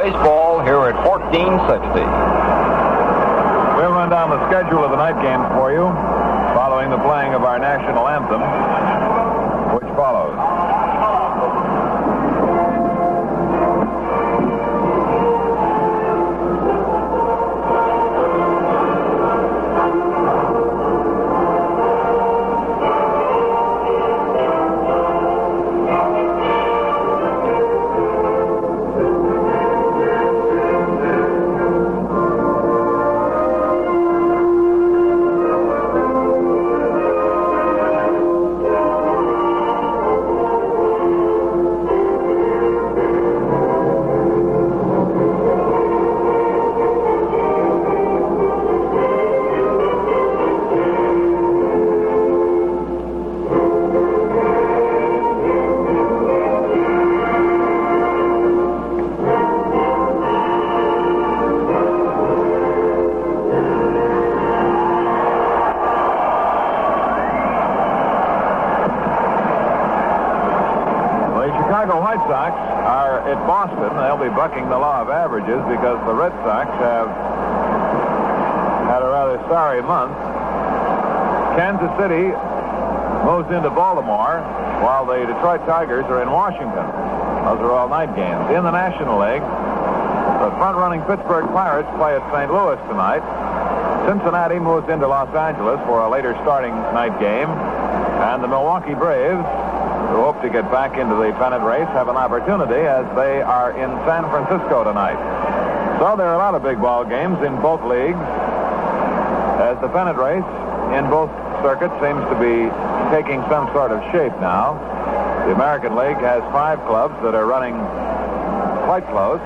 baseball here at 1460. We'll run down the schedule of the night games for you, following the playing of our national anthem, which follows. Bucking the law of averages because the Red Sox have had a rather sorry month. Kansas City moves into Baltimore while the Detroit Tigers are in Washington. Those are all night games. In the National League, the front-running Pittsburgh Pirates play at St. Louis tonight. Cincinnati moves into Los Angeles for a later starting night game. And the Milwaukee Braves, who hope to get back into the pennant race, have an opportunity as they are in San Francisco tonight. So there are a lot of big ball games in both leagues as the pennant race in both circuits seems to be taking some sort of shape now. The American League has 5 clubs that are running quite close,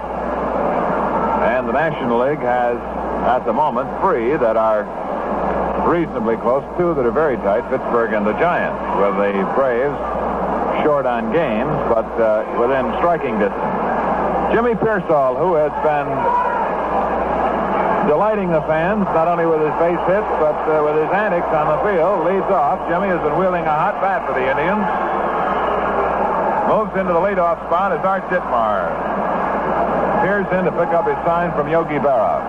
and the National League has, at the moment, 3 that are reasonably close, 2 that are very tight, Pittsburgh and the Giants, with the Braves short on games, but within striking distance. Jimmy Pearsall, who has been delighting the fans, not only with his base hits, but with his antics on the field, leads off. Jimmy has been wielding a hot bat for the Indians. Moves into the leadoff spot is Art Ditmar. Peers in to pick up his sign from Yogi Berra.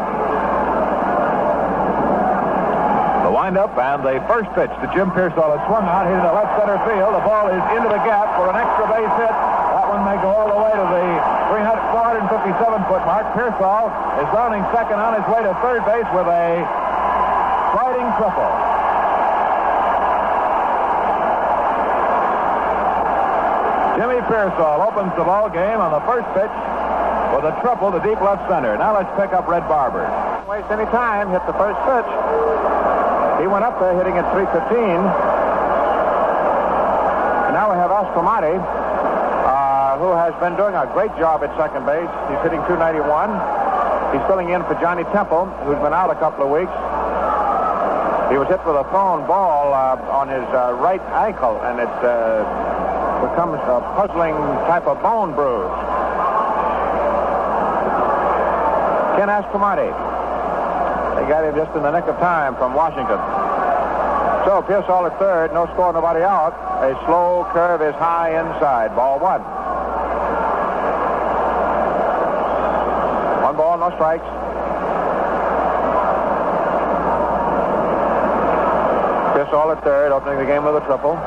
The windup and the first pitch to Jim Pearsall is swung out. He's in the left center field. The ball is into the gap for an extra base hit. That one may go all the way to the 457-foot mark. Pearsall is rounding second on his way to third base with a sliding triple. Jimmy Pearsall opens the ball game on the first pitch with a triple to deep left center. Now let's pick up Red Barber. Don't waste any time. Hit the first pitch. He went up there hitting at 315. And now we have Aspromonte, who has been doing a great job at second base. He's hitting 291. He's filling in for Johnny Temple, who's been out a couple of weeks. He was hit with a thrown ball on his right ankle, and it becomes a puzzling type of bone bruise. Ken Aspromonte. They got him just in the nick of time from Washington. So Pearsall at third, no score, nobody out. A slow curve is high inside. Ball 1. 1 ball, no strikes. Pearsall at third, opening the game with a triple.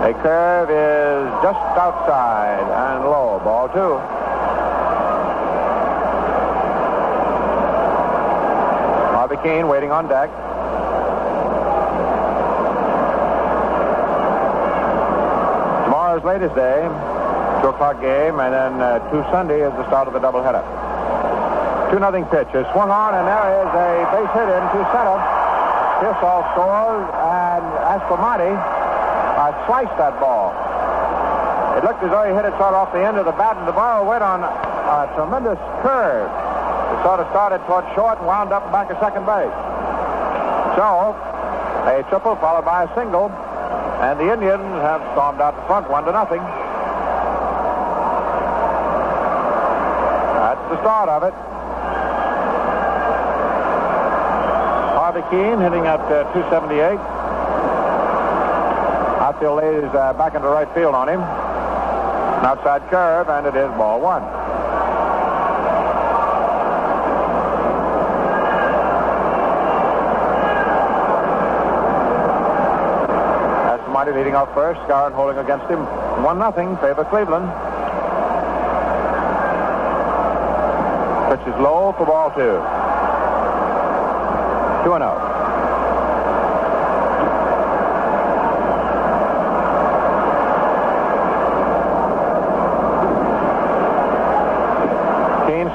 A curve is just outside and low. Ball 2. Harvey Keene waiting on deck. Tomorrow's latest day, 2 o'clock game, and then 2 Sunday is the start of the doubleheader. 2-0 pitch is swung on, and there is a base hit into center. Pearsall scores, and Aspromonte sliced that ball. It looked as though he hit it sort of off the end of the bat, and the ball went on a tremendous curve. It sort of started toward short and wound up back at second base. So, a triple followed by a single, and the Indians have stormed out the front 1-0. That's the start of it. Harvey Keene hitting at 278. Outfield lays back into right field on him. An outside curve, and it is ball 1. leading off first. Skowron holding against him. 1-0, favor Cleveland. Pitch is low for ball 2. 2-0.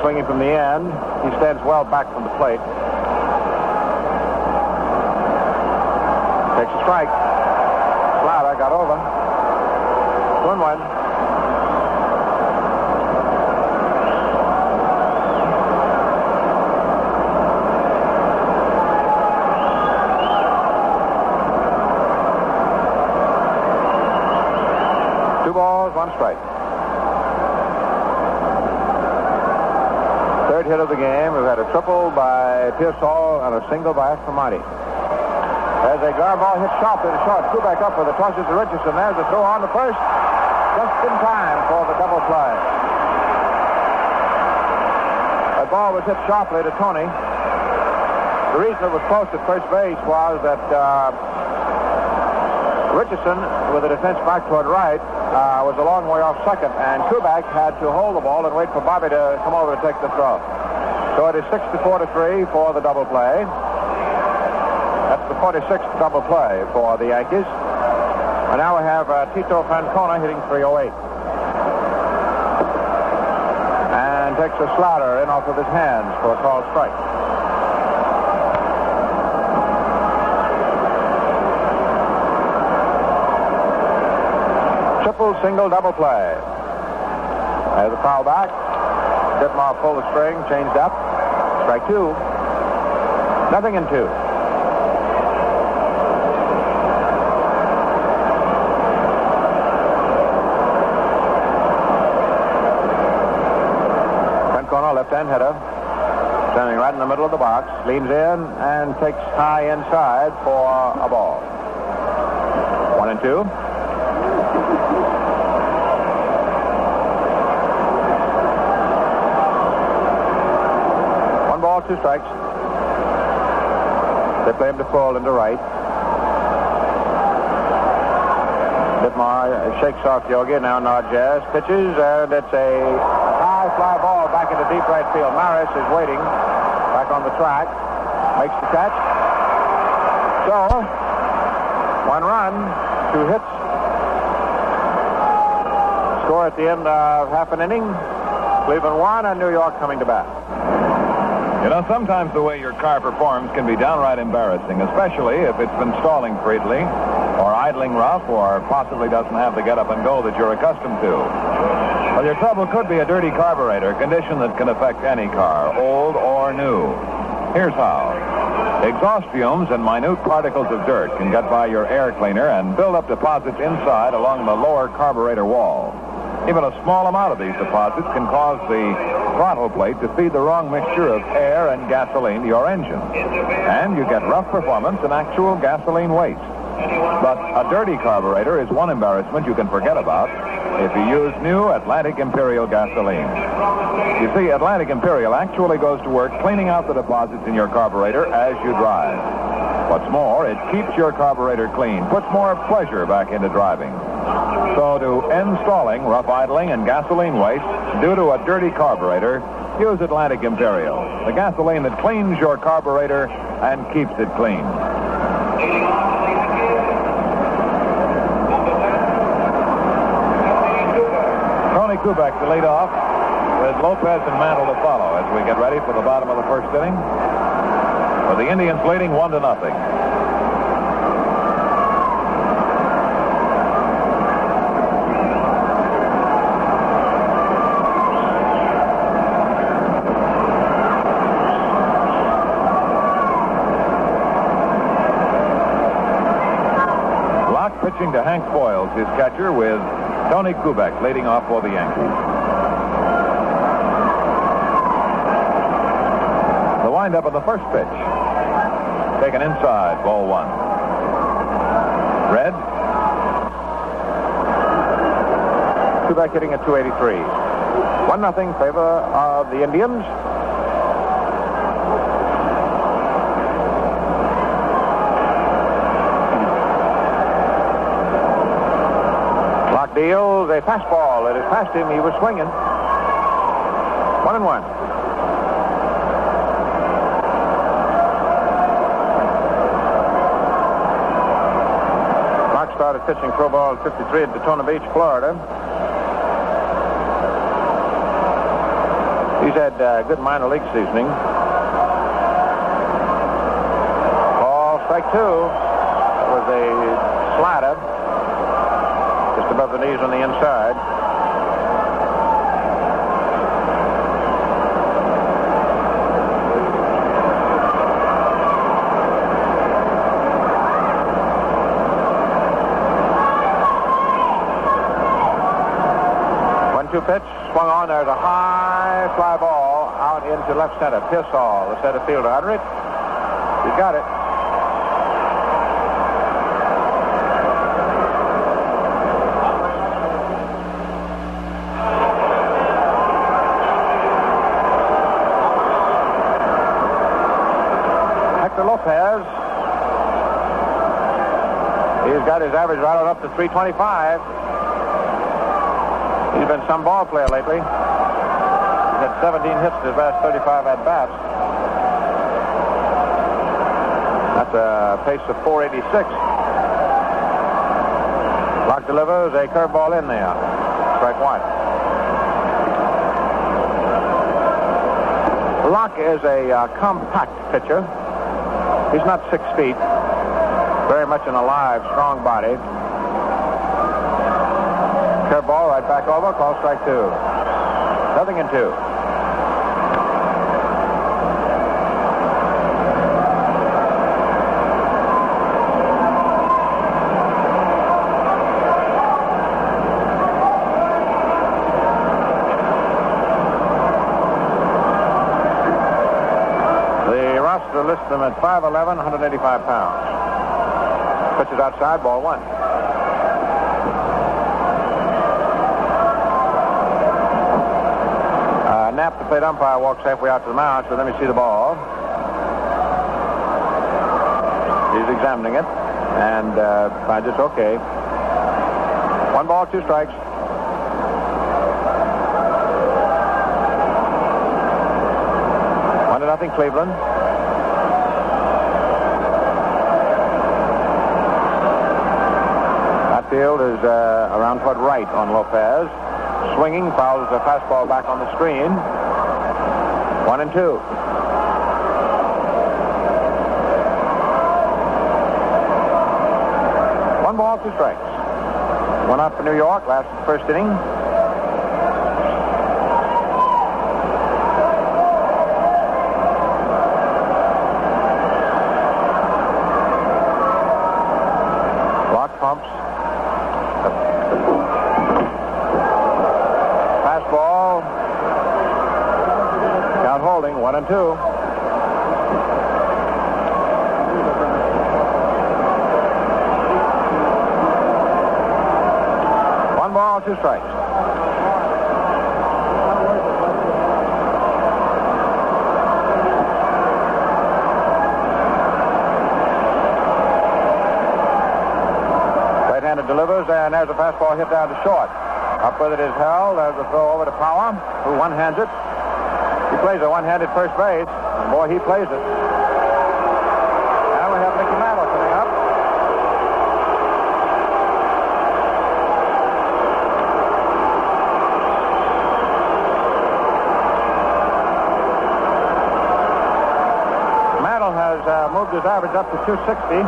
Swinging from the end. He stands well back from the plate. Takes a strike. Slaughter got over. 2-1. Two balls, one strike. Third hit of the game. We've had a triple by Pearsall and a single by Aspromonte. As a ground ball hit sharply to short. Kubek up with a toss to Richardson. There's a throw on the first. Just in time for the double play. That ball was hit sharply to Tony. The reason it was close at first base was that Richardson, with the defense back toward right, was a long way off second, and Kubek had to hold the ball and wait for Bobby to come over to take the throw. So it is 6-4-3 for the double play. That's the 46th double play for the Yankees. And now we have Tito Francona hitting .308. And takes a slider in off of his hands for a called strike. Triple, single, double play. There's the foul back. Ditmar pulled the string, changed up. Strike 2. 0-2. Francona, left-hand hitter, standing right in the middle of the box, leans in and takes high inside for a ball. 1-2. Ball, 2 strikes. They play him to full and to right. Ditmar shakes off Yogi. Now Narges pitches, and it's a high fly ball back into deep right field. Maris is waiting back on the track. Makes the catch. So, 1 run, 2 hits. Score at the end of half an inning. Cleveland 1 and New York coming to bat. You know, sometimes the way your car performs can be downright embarrassing, especially if it's been stalling freely or idling rough or possibly doesn't have the get up and go that you're accustomed to. Well, your trouble could be a dirty carburetor, a condition that can affect any car, old or new. Here's how. Exhaust fumes and minute particles of dirt can get by your air cleaner and build up deposits inside along the lower carburetor wall. Even a small amount of these deposits can cause the throttle plate to feed the wrong mixture of air and gasoline to your engine. And you get rough performance and actual gasoline waste. But a dirty carburetor is one embarrassment you can forget about if you use new Atlantic Imperial gasoline. You see, Atlantic Imperial actually goes to work cleaning out the deposits in your carburetor as you drive. What's more, it keeps your carburetor clean, puts more pleasure back into driving. So to end stalling, rough idling, and gasoline waste due to a dirty carburetor, use Atlantic Imperial, the gasoline that cleans your carburetor and keeps it clean. Tony Kubek to lead off, with Lopez and Mantle to follow as we get ready for the bottom of the first inning, with the Indians leading 1-0. Pitching to Hank Boyles, his catcher, with Tony Kubek leading off for the Yankees. The windup of the first pitch. Taken inside, ball 1. Red. Kubek hitting at .283. 1-0 favor of the Indians. deals a fastball. It is past him. He was swinging. 1-1. Mark started pitching pro ball at 53 at Daytona Beach, Florida. He's had good minor league seasoning. Ball, strike two. That was a slider. Just above the knees on the inside. One-two pitch, swung on. There's a high fly ball out into left center. Pearsall, the center fielder, under it. He's got it. Lopez. He's got his average right on up to 325. He's been some ball player lately. He's had 17 hits in his last 35 at-bats. That's a pace of 486. Locke delivers a curveball in there. Strike one. Locke is a compact pitcher. He's not 6 feet. Very much an alive, strong body. Curveball right back over. Call strike two. 0-2. Lists them at 5'11", 185 pounds. Pitches outside, ball one. Knapp, the plate umpire, walks halfway out to the mound, so let me see the ball. He's examining it, and finds it's okay. 1 ball, 2 strikes. 1-0 Cleveland. Field is around toward right on Lopez. Swinging, fouls a fastball back on the screen. 1-2. One ball, 2 strikes. 1 out for New York, last first inning. Locke pumps. Fastball. Count holding, 1-2. One ball, 2 strikes. Right-handed delivers, and there's a fastball hit down to short. Up with it is held. There's a throw over to Power, who one-hands it. He plays a one-handed first base. And boy, he plays it. Now we have Mickey Mantle coming up. Mantle has moved his average up to 260.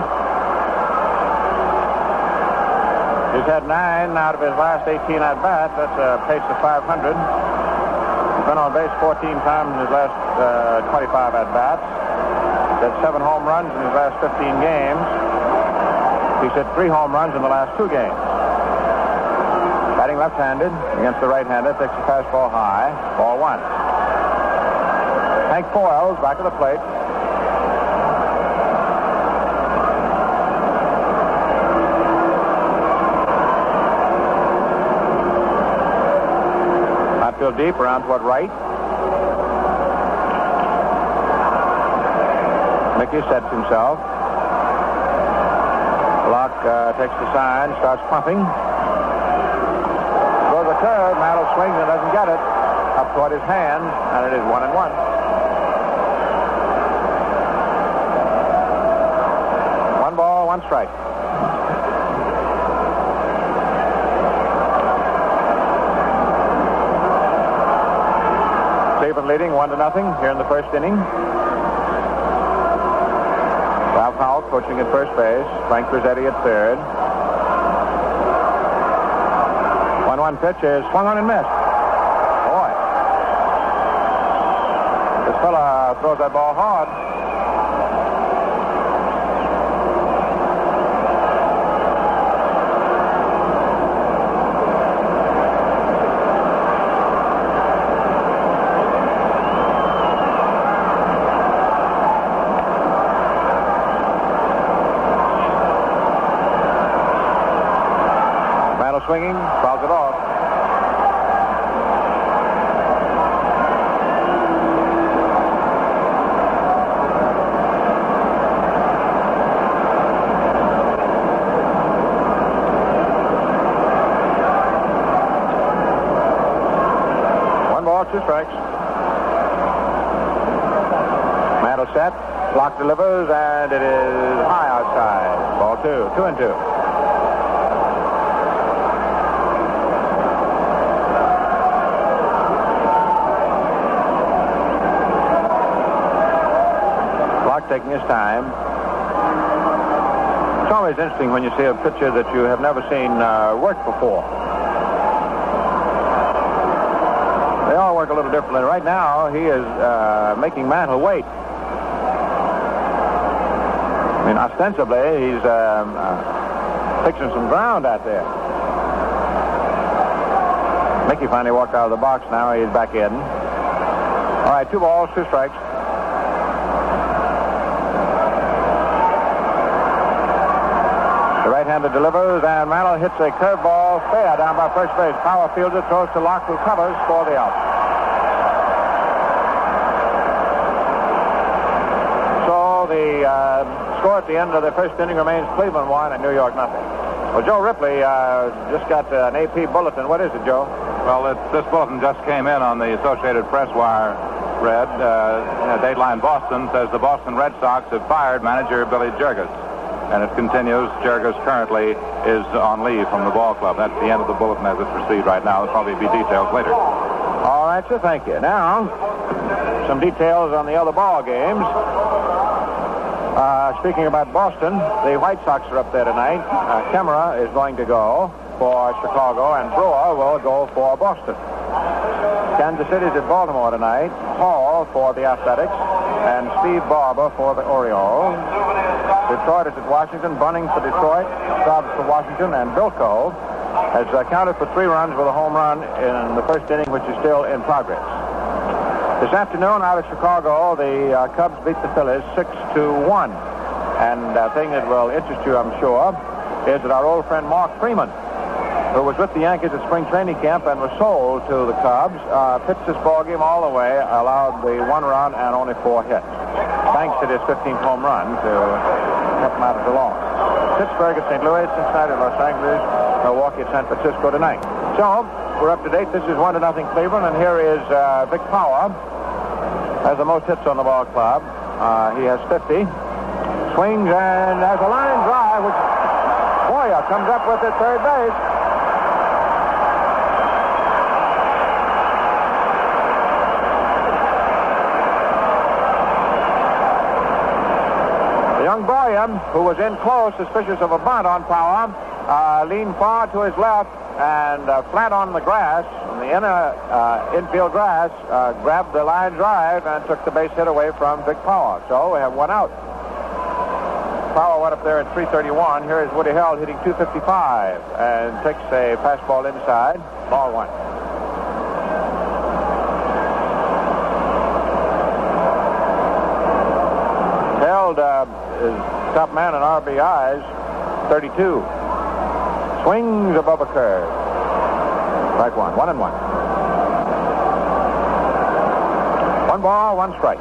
He's had 9 out of his last 18 at-bats. That's a pace of 500. He's been on base 14 times in his last 25 at-bats. He's had 7 home runs in his last 15 games. He's hit 3 home runs in the last 2 games. Batting left-handed against the right-hander. Takes the fastball high. Ball 1. Hank Foyles back of the plate. Outfield deep around toward right. Mickey sets himself. Locke takes the sign, starts pumping. third. Mantle swings and doesn't get it. Up toward his hand, and it is 1-1. One ball, one strike. Cleveland leading 1-0 here in the first inning. Ralph Howell coaching at first base. Frank Grizzetti at third. 1-1 pitch is swung on and missed. Boy. This fella throws that ball hard. Swinging, fouls it off. One ball, two strikes. Mantle set, clock delivers, and it is high outside. Ball two, 2-2. Taking his time. It's always interesting when you see a pitcher that you have never seen work before. They all work a little differently. Right now, he is making Mantle wait. I mean, ostensibly, he's fixing some ground out there. Mickey finally walked out of the box. Now he's back in. All right, 2 balls, 2 strikes. Right-hander delivers, and Mantle hits a curveball fair down by first base. Power fielder throws to Locke, who covers for the out. So the score at the end of the first inning remains Cleveland 1 and New York 0. Well, Joe Ripley just got an AP bulletin. What is it, Joe? Well, this bulletin just came in on the Associated Press wire. Read Dateline Boston says the Boston Red Sox have fired manager Billy Jergas. And it continues. Jergas currently is on leave from the ball club. That's the end of the bulletin as it's received right now. There'll probably be details later. All right, sir. Thank you. Now, some details on the other ball games. Speaking about Boston, the White Sox are up there tonight. Kemmerer is going to go for Chicago, and Brewer will go for Boston. Kansas City's at Baltimore tonight. Hall for the Athletics, and Steve Barber for the Orioles. Detroit is at Washington. Bunning for Detroit, Stubbs for Washington, and Bilko has counted for 3 runs with a home run in the first inning, which is still in progress. This afternoon out of Chicago, the Cubs beat the Phillies 6-1. And a thing that will interest you, I'm sure, is that our old friend Mark Freeman, who was with the Yankees at spring training camp and was sold to the Cubs, pitched this ball game all the way, allowed the 1 run and only 4 hits, thanks to his 15th home run to help him out of the loss. Pittsburgh at St. Louis, Cincinnati at Los Angeles, Milwaukee at San Francisco tonight. So, we're up to date. This is 1-0 Cleveland, and here is Vic Power, has the most hits on the ball club. He has 50. Swings, and there's a line drive, which Boyer comes up with at third base. The young Boyer, who was in close, suspicious of a bunt on Power, leaned far to his left and flat on the grass, on the inner infield grass, grabbed the line drive and took the base hit away from Vic Power. So we have 1 out. Power went up there at 331. Here is Woody Held hitting 255 and takes a fastball inside. Ball 1. Held is top man in RBIs, 32. Swings above a curve. Strike 1. 1-1. 1 ball, 1 strike.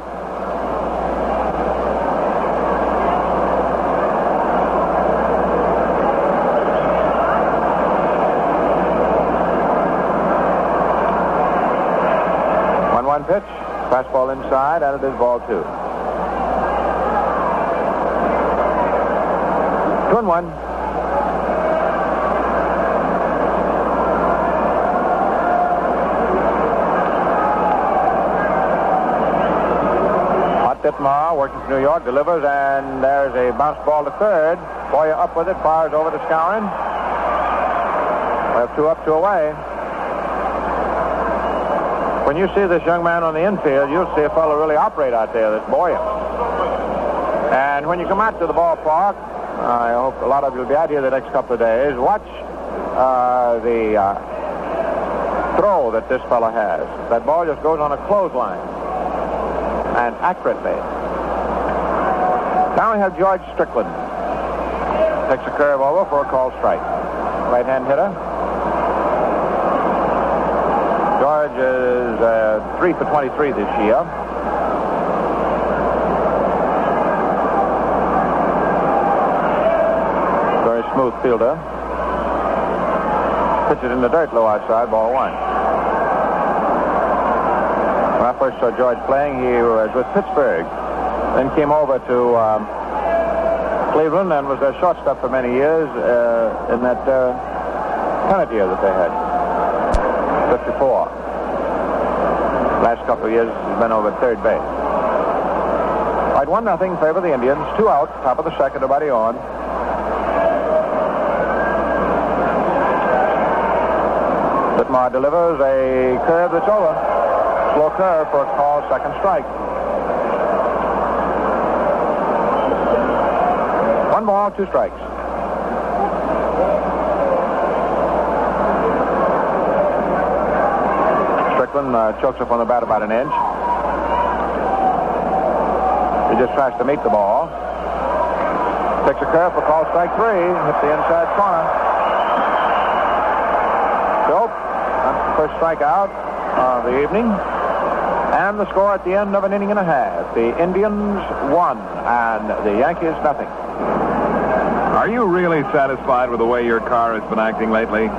1 pitch. Fastball inside, and it is ball 2. 2-1. Ditmar working from New York, delivers, and there's a bounce ball to third. Boyer up with it, fires over to Skowron. We have 2 up, 2 away. When you see this young man on the infield, you'll see a fellow really operate out there, this Boyer. And when you come out to the ballpark, I hope a lot of you will be out here the next couple of days, watch the throw that this fellow has. That ball just goes on a clothesline. And accurately. Now we have George Strickland. Takes a curve over for a called strike. Right-hand hitter. George is 3 for 23 this year. Very smooth fielder. Pitches in the dirt low outside, ball 1. When I first saw George playing, he was with Pittsburgh. Then came over to Cleveland and was their shortstop for many years in that pennant year that they had. 54. Last couple of years, he's been over at third base. All right, 1-0 in favor of the Indians. 2 out, top of the second, nobody on. Ditmar delivers a curve that's over. Slow curve for a call, second strike. 1 ball, 2 strikes. Strickland chokes up on the bat about an inch. He just tries to meet the ball. Takes a curve for call, strike 3. Hit the inside corner. So, that's the first strikeout of the evening. And the score at the end of an inning and a half. The Indians 1 and the Yankees nothing. Are you really satisfied with the way your car has been acting lately?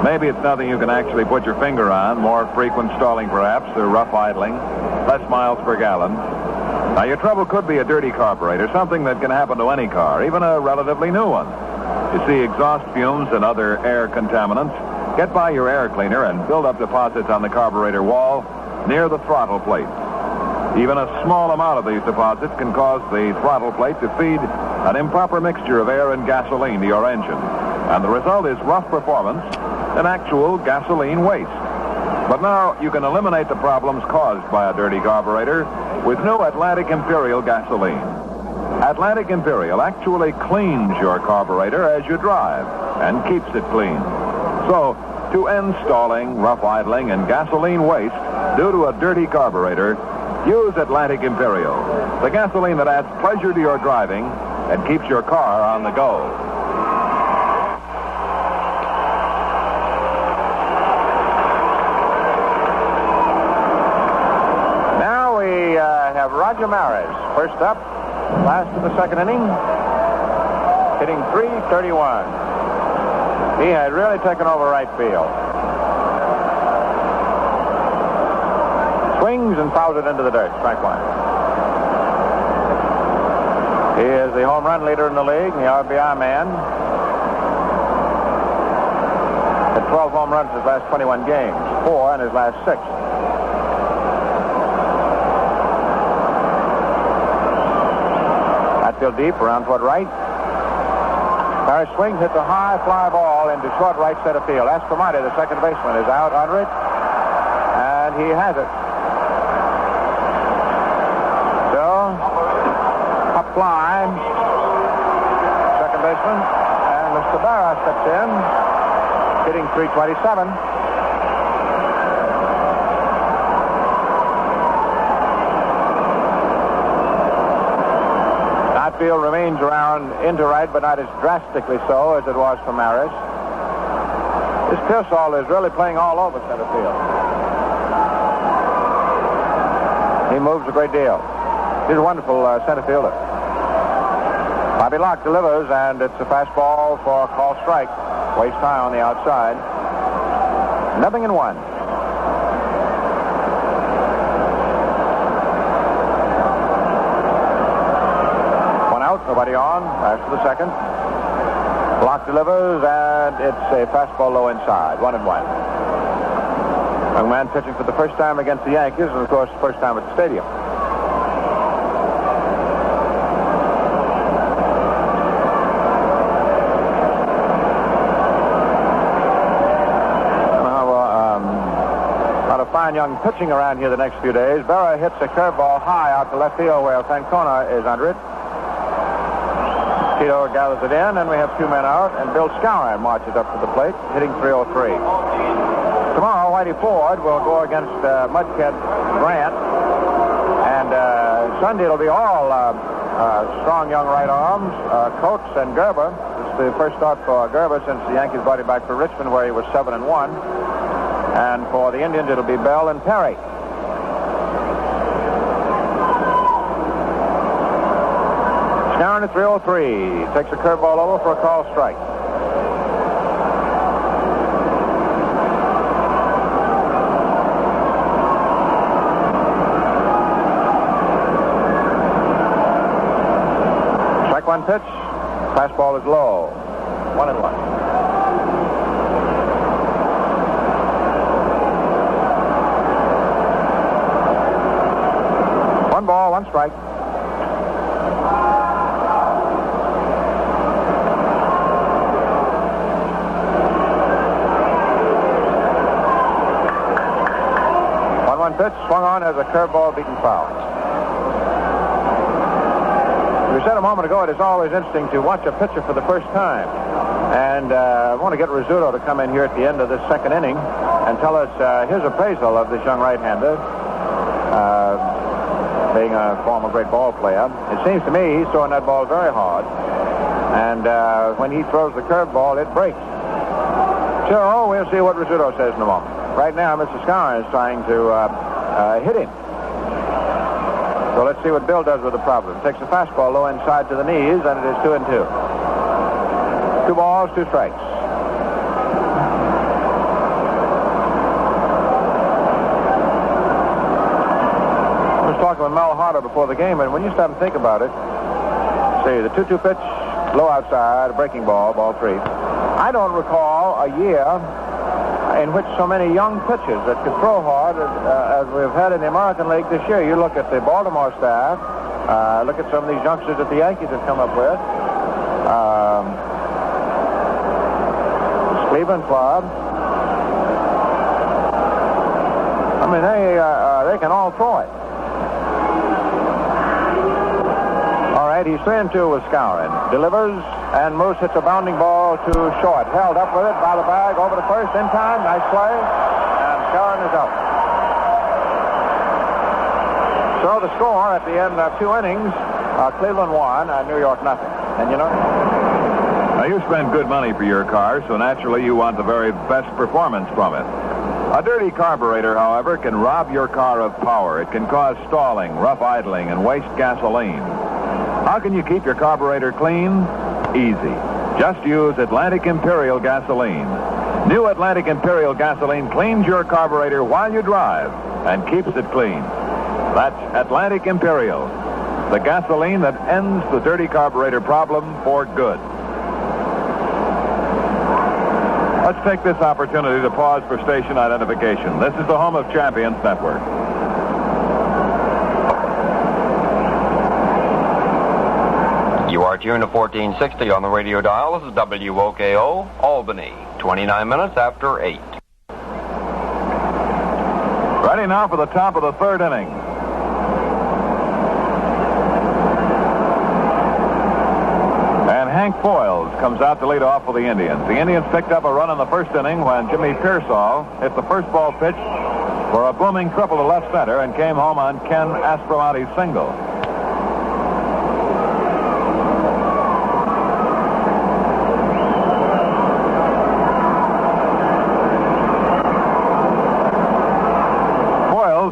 Maybe it's nothing you can actually put your finger on. More frequent stalling, perhaps, or rough idling. Less miles per gallon. Now, your trouble could be a dirty carburetor, something that can happen to any car, even a relatively new one. You see, exhaust fumes and other air contaminants get by your air cleaner and build up deposits on the carburetor wall near the throttle plate. Even a small amount of these deposits can cause the throttle plate to feed an improper mixture of air and gasoline to your engine. And the result is rough performance and actual gasoline waste. But now you can eliminate the problems caused by a dirty carburetor with new Atlantic Imperial gasoline. Atlantic Imperial actually cleans your carburetor as you drive and keeps it clean. So, to end stalling, rough idling, and gasoline waste due to a dirty carburetor, use Atlantic Imperial, the gasoline that adds pleasure to your driving and keeps your car on the go. Now we have Roger Maris, first up, last of the second inning, hitting .331. He had really taken over right field. Swings and fouls it into the dirt. Strike 1. He is the home run leader in the league, the RBI man. Had 12 home runs in his last 21 games, 4 in his last 6. Outfield deep, around toward right. Maris swings, hits a high fly ball into short right center field. Aspromonte, the second baseman, is out under it, and he has it. So, up fly, second baseman, and Mr. Barra steps in, hitting .327. Outfield remains around into right, but not as drastically so as it was for Maris. This Pearsall is really playing all over center field. He moves a great deal. He's a wonderful center fielder. Bobby Locke delivers, and it's a fastball for a call strike. Waist high on the outside. 0-1. Left to the second. Block delivers, and it's a fastball low inside. 1-1. Young man pitching for the first time against the Yankees, and of course, the first time at the stadium. Fine young pitching around here the next few days. Berra hits a curveball high out to left field where Fancona is under it. Tito gathers it in, and we have 2 men out, and Bill Skowron marches up to the plate, hitting .303. Tomorrow, Whitey Ford will go against Mudkid Grant, and Sunday it'll be all strong young right arms, Coates and Gerber. It's the first start for Gerber since the Yankees brought him back for Richmond, where he was 7-1. And for the Indians, it'll be Bell and Perry. Skowron at .303. Takes a curveball over for a call strike. Strike one pitch. Fastball is low. 1-1. One ball, one strike. One pitch, swung on as a curveball, beaten foul. We said a moment ago, it is always interesting to watch a pitcher for the first time. And I want to get Rizzuto to come in here at the end of this second inning and tell us his appraisal of this young right-hander. Being a former great ball player, it seems to me he's throwing that ball very hard, and when he throws the curveball, it breaks. So we'll see what Rizzuto says in a moment. Right now, Mr. Skowron is trying to hit him. So let's see what Bill does with the problem. Takes a fastball low inside to the knees, and it is 2-2. 2 balls, 2 strikes. Talking with Mel Harder before the game, and when you stop and think about it, see the 2-2 pitch, low outside, a breaking ball, ball 3. I don't recall a year in which so many young pitchers that could throw hard as we've had in the American League this year. You look at the Baltimore staff, look at some of these youngsters that the Yankees have come up with, this Cleveland club. I mean, they can all throw it. He's 3-2 with Skowron. Delivers, and Moose hits a bounding ball to short. Held up with it by the bag, over to first, in time. Nice play. And Skowron is out. So the score at the end of 2 innings, Cleveland 1 and New York nothing. And you know... Now, you spend good money for your car, so naturally you want the very best performance from it. A dirty carburetor, however, can rob your car of power. It can cause stalling, rough idling, and waste gasoline. How can you keep your carburetor clean? Easy. Just use Atlantic Imperial gasoline. New Atlantic Imperial gasoline cleans your carburetor while you drive and keeps it clean. That's Atlantic Imperial, the gasoline that ends the dirty carburetor problem for good. Let's take this opportunity to pause for station identification. This is the home of Champions Network. You are tuned to 1460 on the radio dial. This is WOKO, Albany, 29 minutes after 8. Ready now for the top of the 3rd inning. And Hank Foyles comes out to lead off for the Indians. The Indians picked up a run in the 1st inning when Jimmy Pearsall hit the first ball pitch for a booming triple to left center and came home on Ken Aspromonte's single.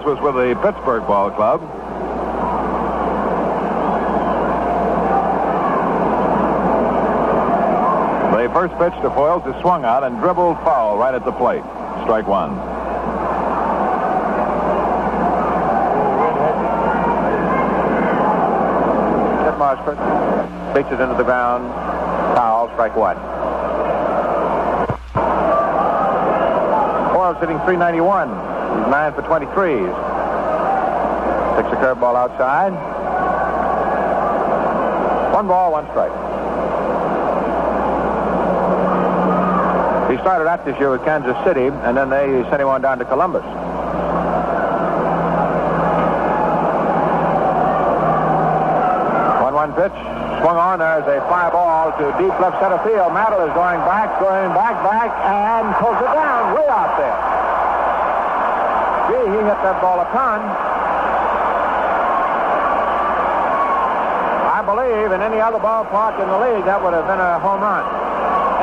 Was with the Pittsburgh Ball Club. The first pitch to Foyles is swung out and dribbled foul right at the plate. Strike 1. Get Marsh first. Reaches into the ground. Foul, strike one. Boyle's hitting .391. He's 9 for 23s. Takes a curveball outside. 1 ball, 1 strike. He started out this year with Kansas City, and then they sent him on down to Columbus. 1-1 pitch. Swung on. There's a fly ball to deep left center field. Mantle is going back, and pulls it down way out there. Gee, he hit that ball a ton. I believe in any other ballpark in the league, that would have been a home run.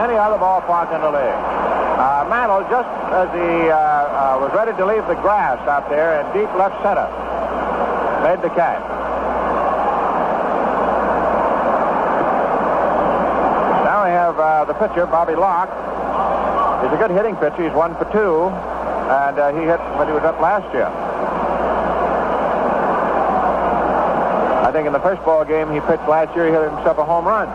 Any other ballpark in the league. Mantle, just as he was ready to leave the grass out there in deep left center, made the catch. Now we have the pitcher, Bobby Locke. He's a good hitting pitcher. He's 1 for 2, and he hit when he was up last year. I think in the first ball game he pitched last year, he hit himself a home run.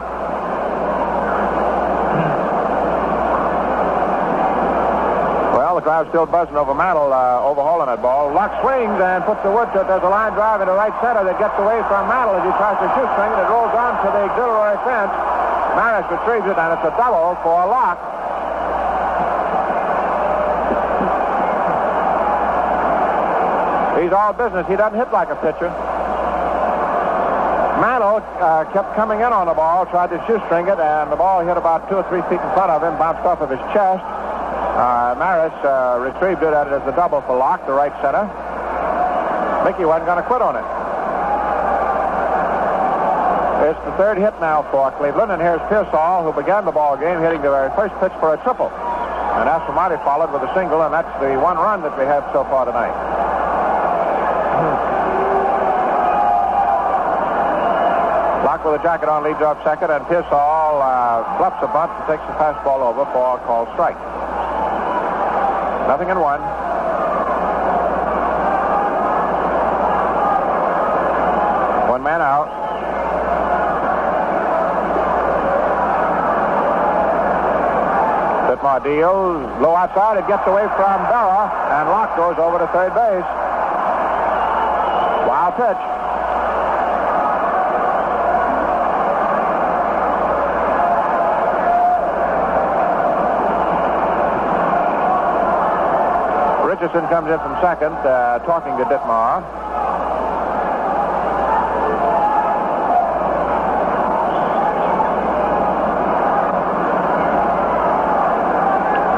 Well, the crowd's still buzzing over Mantle overhauling that ball. Locke swings and puts the wood to it. There's a line drive into right center that gets away from Mantle as he tries to shoestring it. It rolls on to the auxiliary fence. Maris retrieves it, and it's a double for Locke. He's all business. He doesn't hit like a pitcher. Mantle kept coming in on the ball, tried to shoestring it, and the ball hit about 2 or 3 feet in front of him, bounced off of his chest. Maris retrieved it as a double for Locke, the right center. Mickey wasn't going to quit on it. It's the 3rd hit now for Cleveland, and here's Pearsall, who began the ball game, hitting the very first pitch for a triple. And Astromonte followed with a single, and that's the 1 run that we have so far tonight. Locke with a jacket on leads off second, and Pearsall bluffs a bunt and takes the fastball over for a called strike. 0-1. 1 man out. Whitmore deals low outside. It gets away from Berra, and Locke goes over to third base. Wild pitch. Richardson comes in from second, talking to Ditmar.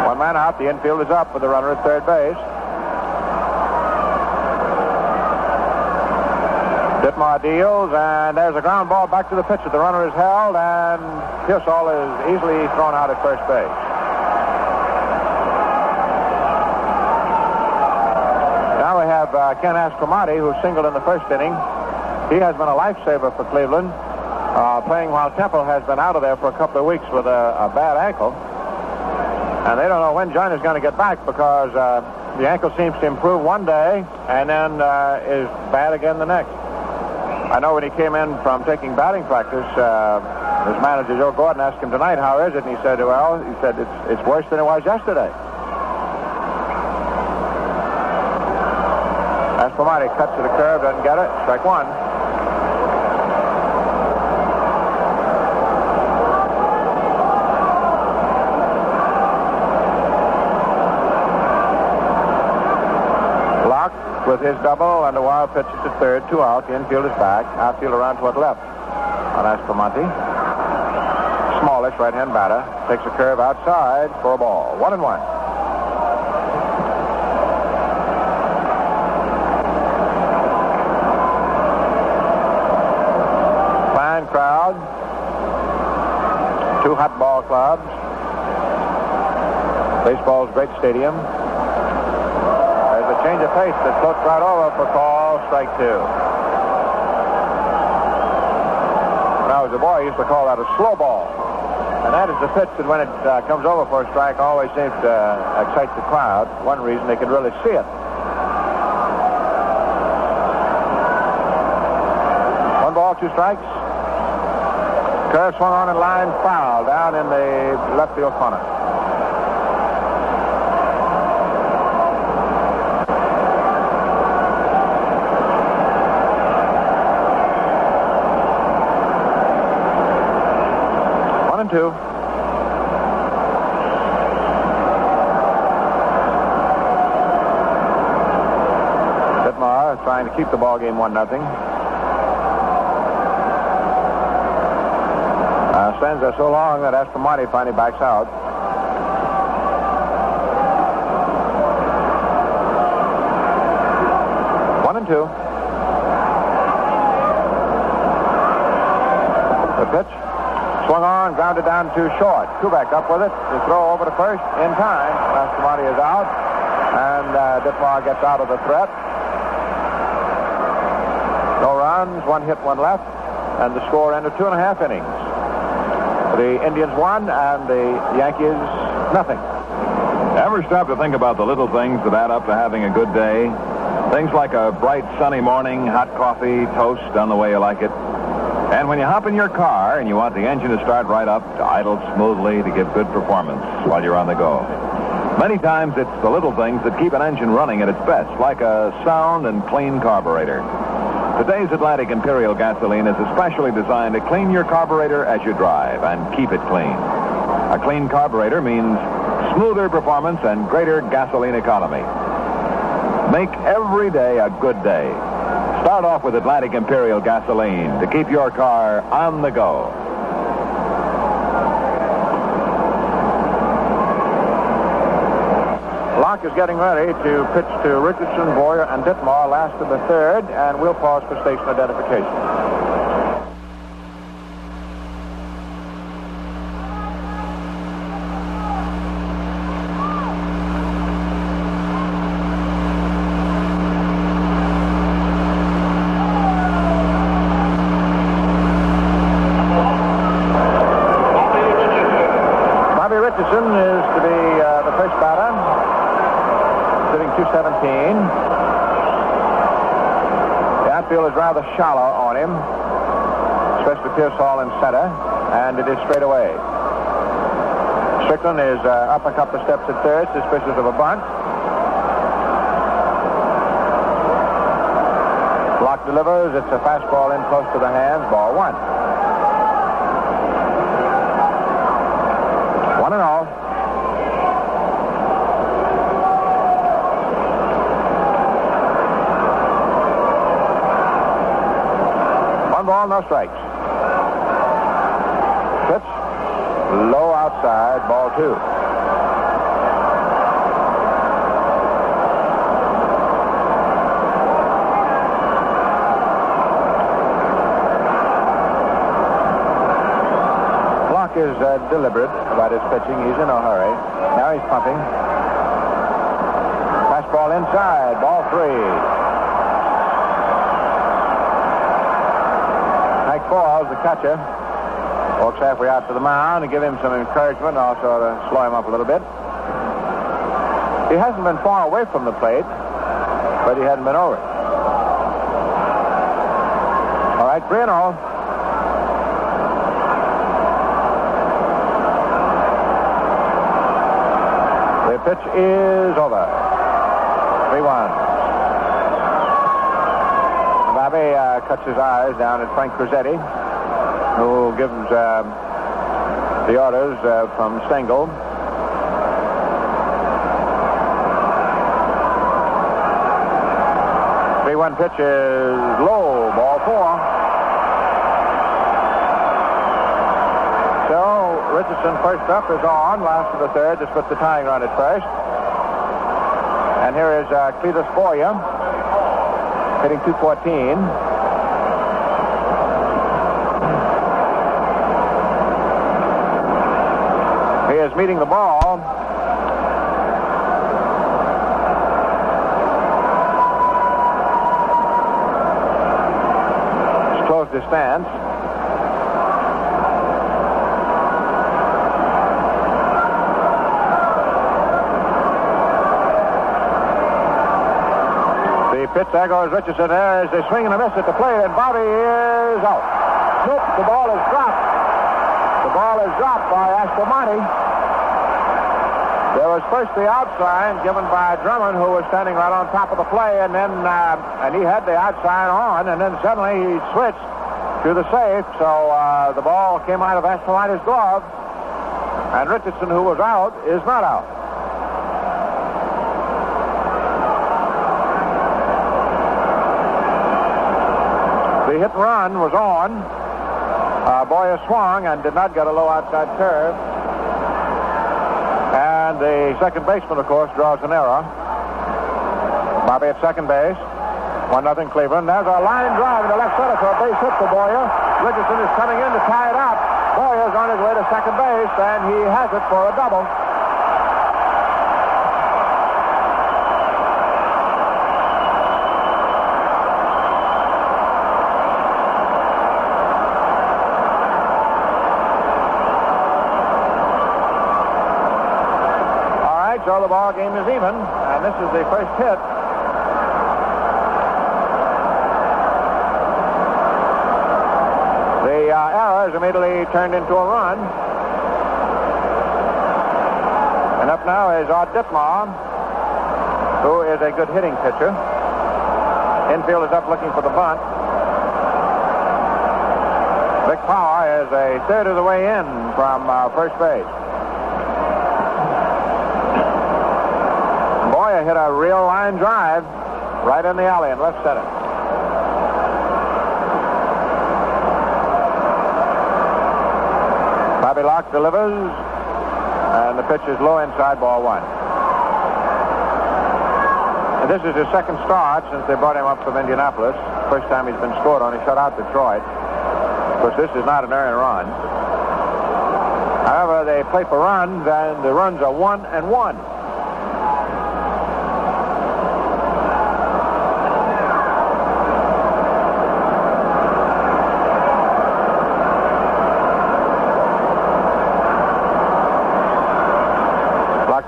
One man out. The infield is up with the runner at third base. Ditmar deals, and there's a ground ball back to the pitcher. The runner is held, and Pearsall is easily thrown out at first base. Now we have Ken Astromonte, who singled in the first inning. He has been a lifesaver for Cleveland, playing while Temple has been out of there for a couple of weeks with a bad ankle. And they don't know when John is going to get back because the ankle seems to improve one day and then is bad again the next. I know when he came in from taking batting practice, his manager, Joe Gordon, asked him tonight, how is it? And he said, well, it's worse than it was yesterday. Aspromonte cuts to the curve, doesn't get it. Strike one. Locke with his double and a wild pitch to third, 2 out. The infield is back. Outfield around toward left on Aspromonte. Smallish right-hand batter. Takes a curve outside for a ball. 1-1. Crowd, 2 hot ball clubs. Baseball's great stadium. There's a change of pace that floats right over for call strike 2. When I was a boy, I used to call that a slow ball. And that is the pitch that when it comes over for a strike always seems to excite the crowd. One reason they can really see it. 1 ball, 2 strikes. Curve swung on and line foul down in the left field corner. One and two. Ditmar trying to keep the ball game 1-0. Stands there so long that Astromonte finally backs out. One and two. The pitch swung on, grounded down to short. Kubek up with it. The throw over to first in time. Astromonte is out, and Ditmar gets out of the threat. No runs, one hit, one left, and the score ended 2.5 innings. The Indians won, and the Yankees nothing. Ever stop to think about the little things that add up to having a good day? Things like a bright, sunny morning, hot coffee, toast done the way you like it. And when you hop in your car and you want the engine to start right up, to idle smoothly, to give good performance while you're on the go. Many times it's the little things that keep an engine running at its best, like a sound and clean carburetor. Today's Atlantic Imperial gasoline is especially designed to clean your carburetor as you drive and keep it clean. A clean carburetor means smoother performance and greater gasoline economy. Make every day a good day. Start off with Atlantic Imperial gasoline to keep your car on the go. Locke is getting ready to pitch to Richardson, Boyer, and Ditmar, last of the third, and we'll pause for station identification. Bobby Richardson is to be the first batter. Sitting 217. The outfield is rather shallow on him, especially Pearsall in center, and it is straight away. Strickland is up a couple of steps at third, suspicious of a bunt. Locke delivers. It's a fastball in close to the hands. Ball one. 1-0. Ball, no strikes. Pitch low outside, ball two. Locke is deliberate about his pitching. He's in no hurry. Now he's pumping. Fastball inside, ball three. Falls, the catcher, walks halfway out to the mound to give him some encouragement, also to slow him up a little bit. He hasn't been far away from the plate, but he hadn't been over it. All right, 3-0. The pitch is over. 3-1. Bobby cuts his eyes down at Frank Crosetti, who gives the orders from Stengel. The 3-1 pitch is low, ball four. So Richardson first up is on, last of the third, to split the tying run at first. And here is Cletus Boyer, hitting 214. He is meeting the ball. He's closed his stance. The pitch, there goes Richardson. There is a swing and a miss at the plate, and Bobby is out. Nope, the ball is dropped. The ball is dropped by Aspromonte. There was first the out sign given by Drummond, who was standing right on top of the play, and then and he had the out sign on, and then suddenly he switched to the safe, so the ball came out of Aspromonte's glove, and Richardson, who was out, is not out. The hit and run was on. Boyer swung and did not get a low outside curve. And the second baseman, of course, draws an error. Bobby at second base. 1-0 Cleveland. There's a line drive in the left center for a base hit for Boyer. Richardson is coming in to tie it up. Boyer's on his way to second base, and he has it for a double. So the ball game is even, and this is the first hit. The error is immediately turned into a run. And up now is Art Ditmar, who is a good hitting pitcher. Infield is up looking for the bunt. Vic Power is a third of the way in from first base. Boyer hit a real line drive right in the alley in left center. Bobby Locke delivers, and the pitch is low inside, ball one. And this is his second start since they brought him up from Indianapolis. First time he's been scored on. He shut out Detroit. Of course, this is not an earned run. However, they play for runs, and the runs are 1-1.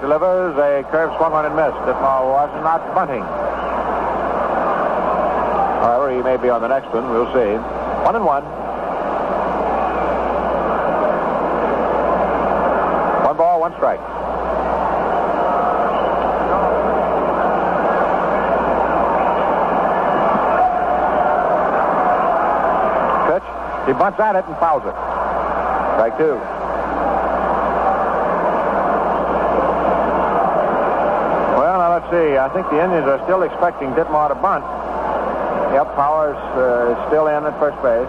Delivers a curve swung on and missed. Ditmar was not bunting. However, he may be on the next one. We'll see. 1-1. 1 ball, 1 strike. Pitch. He bunts at it and fouls it. Strike 2. Let's see. I think the Indians are still expecting Ditmar to bunt. Yep, Powers is still in at first base.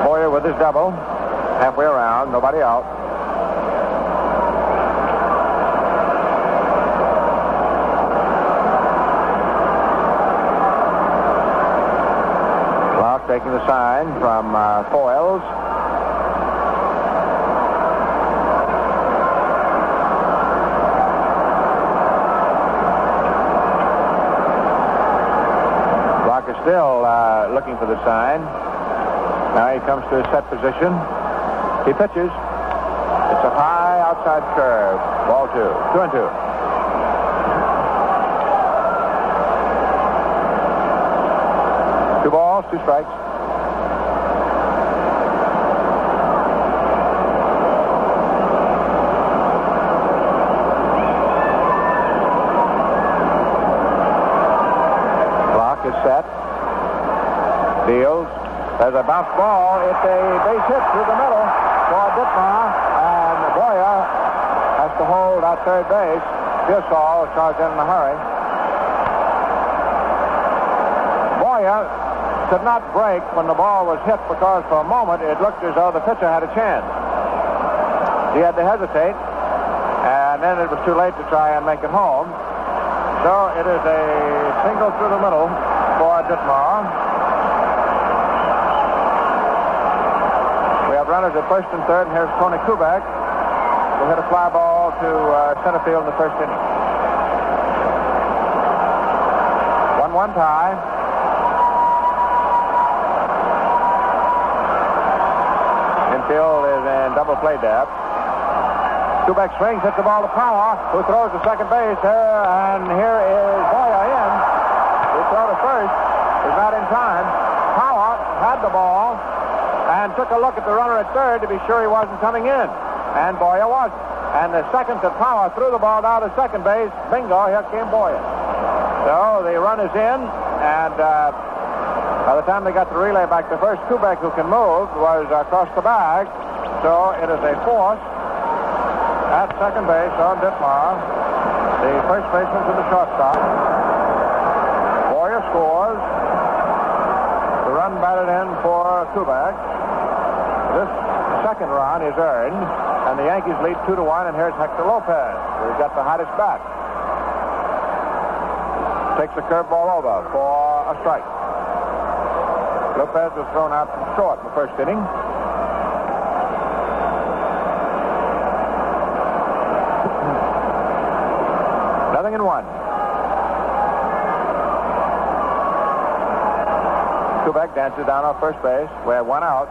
Boyer with his double. Halfway around. Nobody out. Clark taking the sign from Foyles. Is still looking for the sign. Now he comes to his set position. He pitches. It's a high outside curve. Ball 2. 2-2. Two balls, 2 strikes. Clock is set. Deals. There's a bounce ball. It's a base hit through the middle for Ditmar, and Boyer has to hold at third base. Pearsall charged in a hurry. Boyer could not break when the ball was hit because for a moment it looked as though the pitcher had a chance. He had to hesitate, and then it was too late to try and make it home. So it is a single through the middle for Ditmar. We have runners at first and third, and here's Tony Kubek, who hit a fly ball to center field in the first inning. 1-1 tie. Infield is in double play depth. Kubek swings, hits the ball to Power, who throws to second base here, and here is Boyer in. The throw to first is the ball and took a look at the runner at third to be sure he wasn't coming in. And Boyer wasn't. And the second to Power threw the ball down to second base. Bingo, here came Boyer. So the run is in, and by the time they got the relay back, the first Kubek who can move was across the bag. So it is a force at second base on Ditmar. The first baseman to the shortstop. Boyer scores. The run batted in for Kubek. This second run is earned, and the Yankees lead 2-1, and here's Hector Lopez. We've got the hottest bat. Takes the curveball over for a strike. Lopez was thrown out from short in the first inning. Nothing in one. Kubek dances down off first base. We have one out.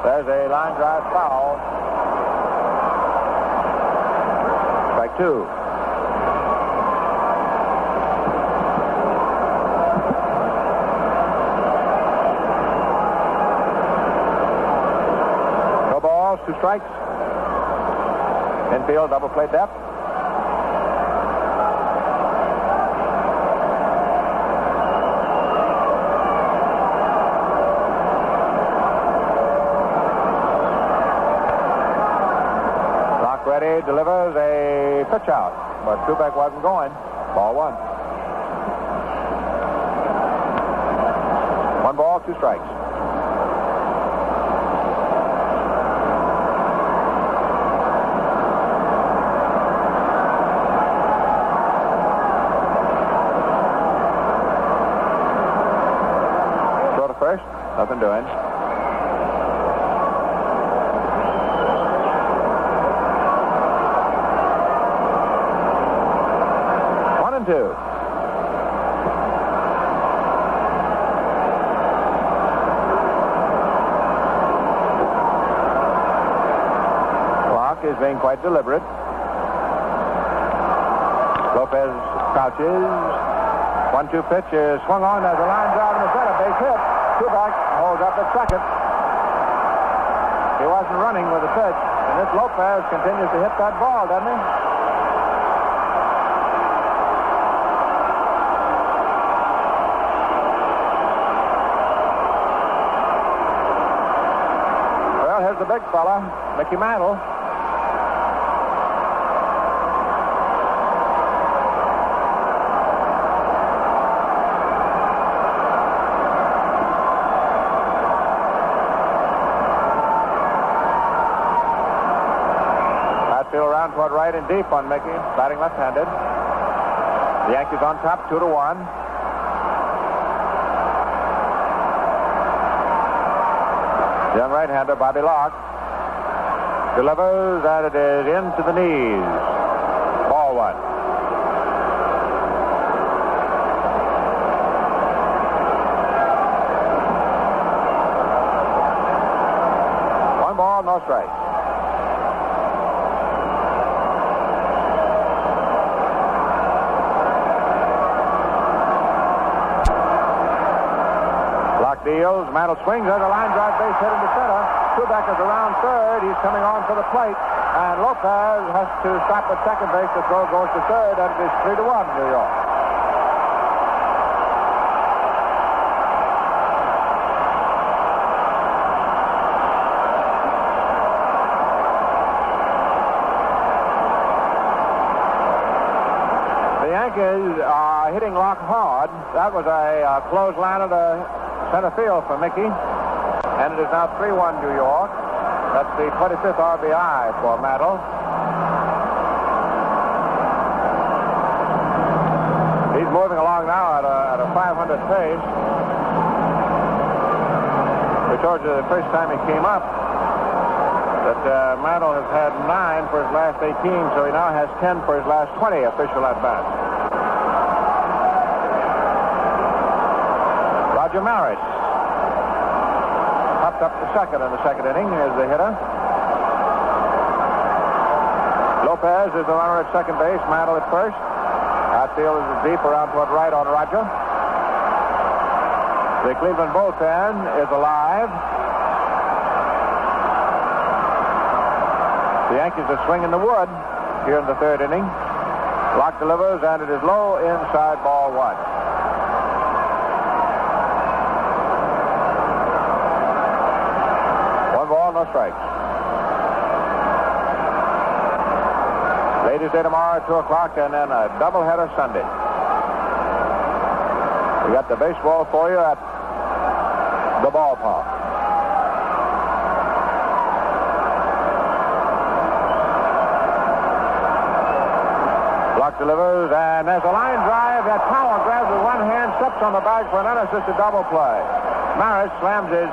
There's a line drive foul. Strike two. No balls, two strikes. Infield, double play depth. Ready, delivers a pitch out, but Kubek wasn't going. Ball one. One ball, two strikes. Throw to first, nothing doing. 2. Clock is being quite deliberate. Lopez crouches. 1-2 pitch is swung on. There's a line drive in the center. Base hit. Kubek holds up at second. He wasn't running with the pitch. And this Lopez continues to hit that ball, doesn't he? Here's the big fella, Mickey Mantle. Outfield around toward right and deep on Mickey, batting left-handed. The Yankees on top, 2-1. Young right-hander Bobby Locke delivers, and it is into the knees. Ball one. One ball, no strikes. Deals. Mantle swings. There's a line drive base hit into center. Kubek is around third. He's coming on for the plate. And Lopez has to stop at second base. The throw goes to third. And it is 3-1 New York. The Yankees are hitting Locke hard. That was a close line of the center field for Mickey, and it is now 3-1 New York. That's the 25th RBI for Mantle. He's moving along now at a 500 pace. We told you the first time he came up that Mantle has had 9 for his last 18, so he now has 10 for his last 20 official at-bats. Roger Maris popped up to second in the second inning as the hitter. Lopez is the runner at second base. Mantle at first. Outfield is deep around toward right on Roger. The Cleveland bullpen is alive. The Yankees are swinging the wood here in the third inning. Locke delivers, and it is low inside, ball one. One ball, no strikes. Ladies' Day tomorrow at 2 o'clock, and then a doubleheader Sunday. We got the baseball for you at the ballpark. Locke delivers, and there's a line drive that Power grabs with one hand, steps on the bag for an unassisted double play. Maris slams his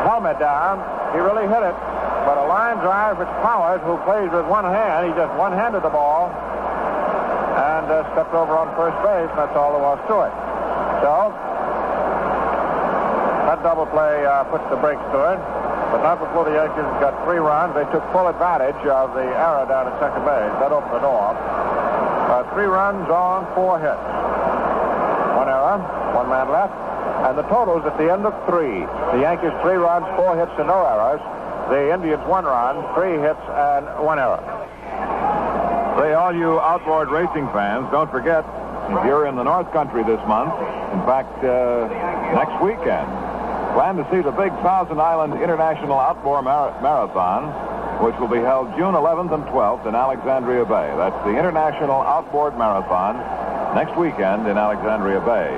helmet down. He really hit it, but a line drive for Powers, who plays with one hand. He just one-handed the ball and stepped over on first base, and that's all there was to it. So that double play puts the brakes to it. But not before the Yankees got 3 runs. They took full advantage of the error down at second base. That opened the door. 3 runs on 4 hits. 1 error, 1 man left. And the totals at the end of 3. The Yankees 3 runs, 4 hits, and no errors. The Indians 1 run, 3 hits, and 1 error. Say, all you outboard racing fans, don't forget, if you're in the North Country this month, in fact, next weekend, plan to see the big Thousand Island International Outboard Marathon, which will be held June 11th and 12th in Alexandria Bay. That's the International Outboard Marathon next weekend in Alexandria Bay.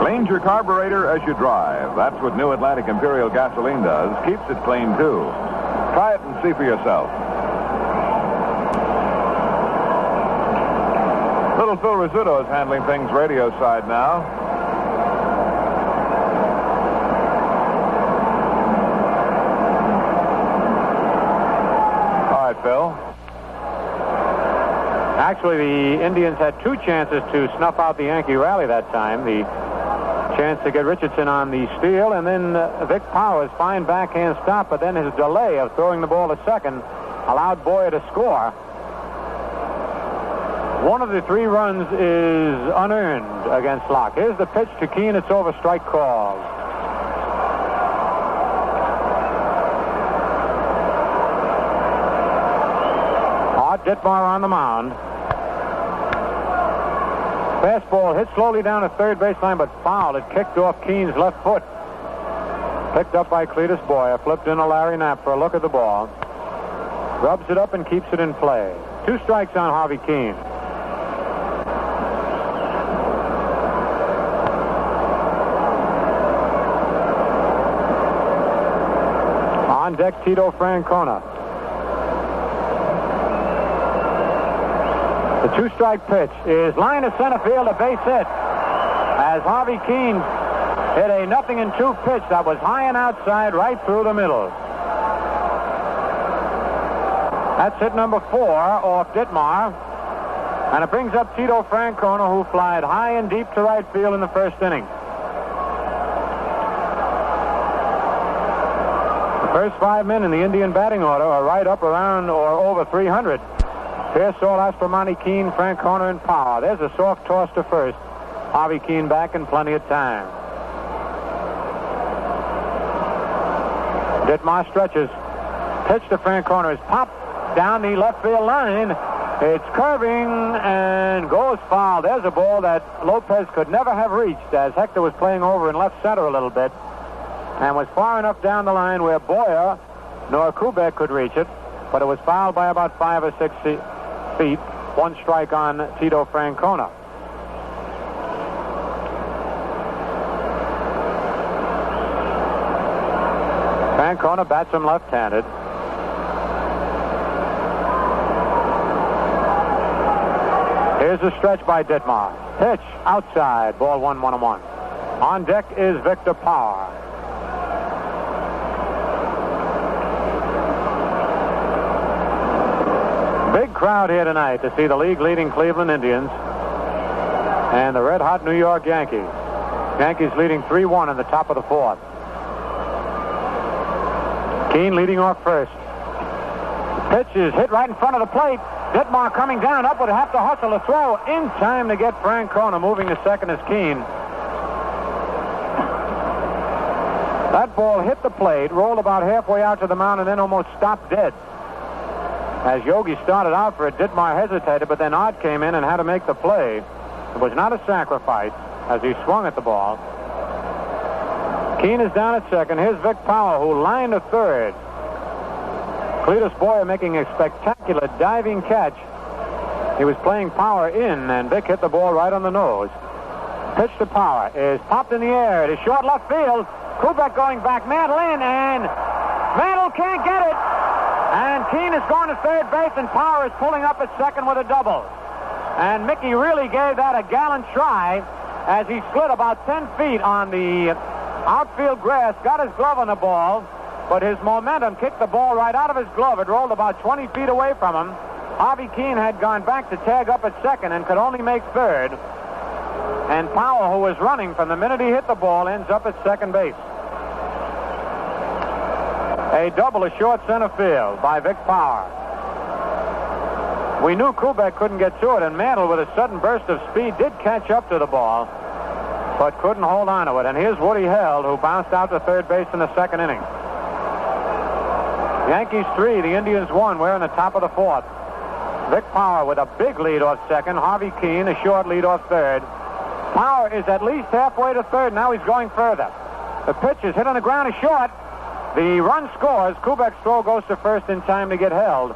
Cleans your carburetor as you drive. That's what New Atlantic Imperial gasoline does. Keeps it clean, too. Try it and see for yourself. Little Phil Rizzuto is handling things radio side now. Phil? Actually, the Indians had 2 chances to snuff out the Yankee rally that time. The chance to get Richardson on the steal, and then Vic Powers' fine backhand stop, but then his delay of throwing the ball to second allowed Boyer to score. One of the 3 runs is unearned against Locke. Here's the pitch to Keene. It's over, strike called. Ditmar on the mound. Fastball hit slowly down the third baseline, but fouled. It kicked off Keene's left foot. Picked up by Cletus Boyer. Flipped into Larry Knapp for a look at the ball. Rubs it up and keeps it in play. 2 strikes on Harvey Keene. On deck, Tito Francona. The 2-strike pitch is line to center field, a base hit. As Harvey Keene hit a 0-2 pitch that was high and outside right through the middle. That's hit number 4 off Ditmar. And it brings up Tito Francona, who flied high and deep to right field in the first inning. The first 5 men in the Indian batting order are right up around or over 300. Pearsall, Aspromonte, Keene, Francona, and Power. There's a soft toss to first. Harvey Keene back in plenty of time. Ditmar stretches. Pitch to Francona is popped down the left field line. It's curving and goes foul. There's a ball that Lopez could never have reached, as Hector was playing over in left center a little bit and was far enough down the line where Boyer nor Kubek could reach it, but it was fouled by about 5 or 6 feet. 1 strike on Tito Francona. Francona bats him left-handed. Here's a stretch by Ditmar. Pitch outside. Ball 1-1-1. On deck is Victor Power. Big crowd here tonight to see the league-leading Cleveland Indians and the red-hot New York Yankees. Yankees leading 3-1 in the top of the 4th. Keene leading off first. Pitch is hit right in front of the plate. Ditmar coming down up would have to hustle to throw in time to get Francona. Moving to second is Keene. That ball hit the plate, rolled about halfway out to the mound, and then almost stopped dead. As Yogi started out for it, Ditmar hesitated, but then Ott came in and had to make the play. It was not a sacrifice as he swung at the ball. Keene is down at second. Here's Vic Power, who lined to third. Cletus Boyer making a spectacular diving catch. He was playing Power in, and Vic hit the ball right on the nose. Pitch to Power is popped in the air. It is short left field. Kubek going back. Mantle in, and Mantle can't get it. And Keene is going to third base, and Power is pulling up at second with a double. And Mickey really gave that a gallant try as he slid about 10 feet on the outfield grass, got his glove on the ball, but his momentum kicked the ball right out of his glove. It rolled about 20 feet away from him. Harvey Keene had gone back to tag up at second and could only make third. And Powell, who was running from the minute he hit the ball, ends up at second base. A double to short center field by Vic Power. We knew Kubek couldn't get to it, and Mantle, with a sudden burst of speed, did catch up to the ball, but couldn't hold on to it. And here's Woody Held, who bounced out to third base in the second inning. Yankees 3, the Indians 1. We're in the top of the fourth. Vic Power with a big lead off second. Harvey Keene, a short lead off third. Power is at least halfway to third. Now he's going further. The pitch is hit on the ground, is short. The run scores. Kubek's throw goes to first in time to get Held.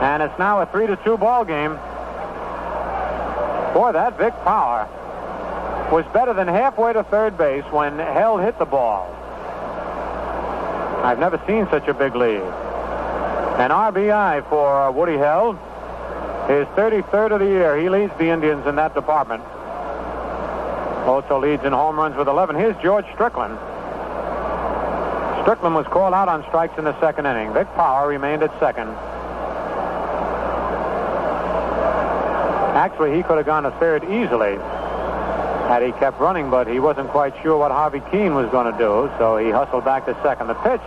And it's now a 3-2 ball game. Boy, that Vic Power was better than halfway to third base when Held hit the ball. I've never seen such a big lead. An RBI for Woody Held. His 33rd of the year. He leads the Indians in that department. Also leads in home runs with 11. Here's George Strickland. Strickland was called out on strikes in the second inning. Vic Power remained at second. Actually, he could have gone to third easily had he kept running, but he wasn't quite sure what Harvey Keene was going to do, so he hustled back to second. The pitch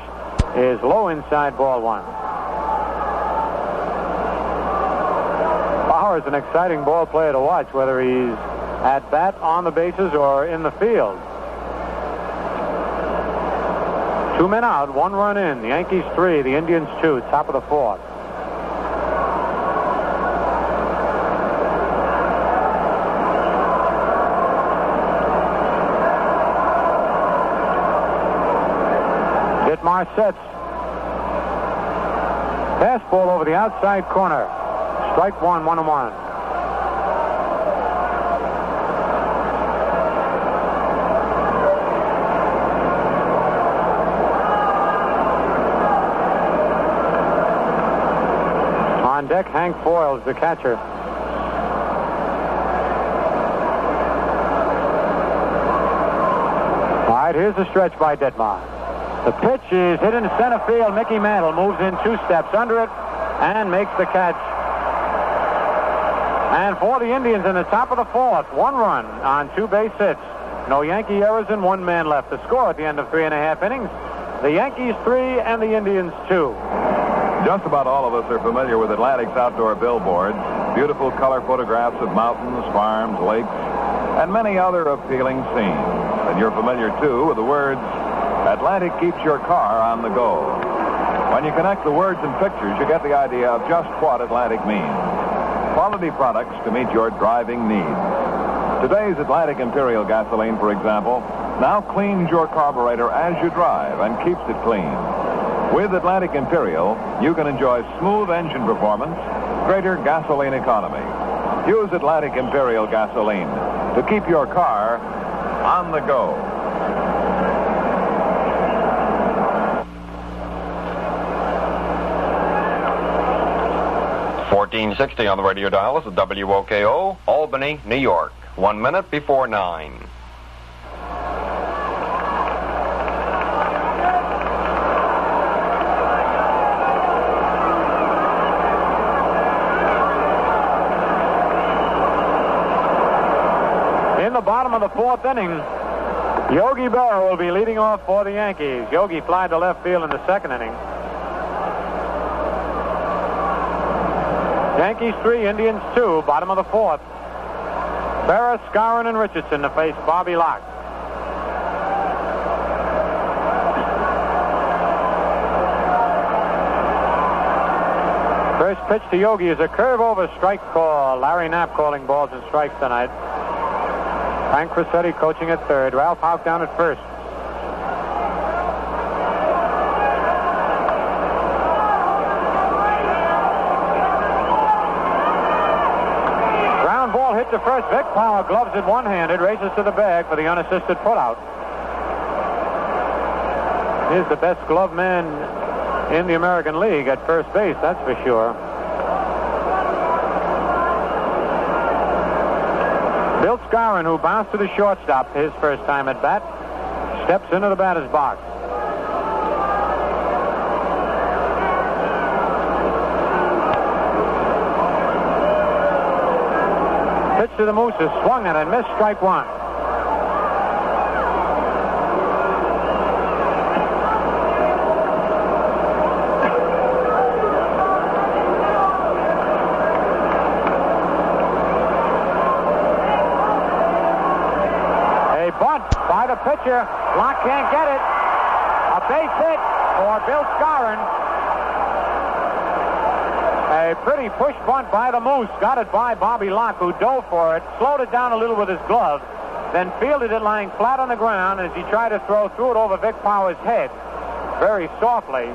is low inside, ball one. Power is an exciting ball player to watch, whether he's at bat, on the bases, or in the field. 2 men out, 1 run in. The Yankees 3, the Indians 2, top of the fourth. Ditmar sets. Fastball over the outside corner. Strike one, 1-1. On deck, Hank Foyles, the catcher. All right, here's the stretch by Ditmar. The pitch is hit into center field. Mickey Mantle moves in 2 steps under it and makes the catch. And for the Indians in the top of the fourth, 1 run on 2 base hits. No Yankee errors and 1 man left. The score at the end of 3.5 innings, the Yankees 3 and the Indians 2. Just about all of us are familiar with Atlantic's outdoor billboards. Beautiful color photographs of mountains, farms, lakes, and many other appealing scenes. And you're familiar, too, with the words, Atlantic keeps your car on the go. When you connect the words and pictures, you get the idea of just what Atlantic means. Quality products to meet your driving needs. Today's Atlantic Imperial gasoline, for example, now cleans your carburetor as you drive and keeps it clean. With Atlantic Imperial, you can enjoy smooth engine performance, greater gasoline economy. Use Atlantic Imperial gasoline to keep your car on the go. .1460 on the radio dial. This is WOKO, Albany, New York. 1 minute before 9. In the bottom of the fourth inning, Yogi Berra will be leading off for the Yankees. Yogi flied to left field in the second inning. Yankees 3, Indians 2, bottom of the fourth. Berra, Skowron, and Richardson to face Bobby Locke. First pitch to Yogi is a curve over strike call. Larry Knapp calling balls and strikes tonight. Frank Crissetti coaching at third. Ralph Houck down at first. Ground ball hit to first. Vic Power gloves it one-handed, races to the bag for the unassisted putout. He's the best glove man in the American League at first base, that's for sure. Bill Skowron, who bounced to the shortstop his first time at bat, steps into the batter's box. Pitch to the Moose is swung at and missed, strike one. By the pitcher. Locke can't get it. A base hit for Bill Skowron. A pretty push bunt by the Moose. Got it by Bobby Locke, who dove for it, slowed it down a little with his glove, then fielded it lying flat on the ground as he tried to threw it over Vic Power's head very softly,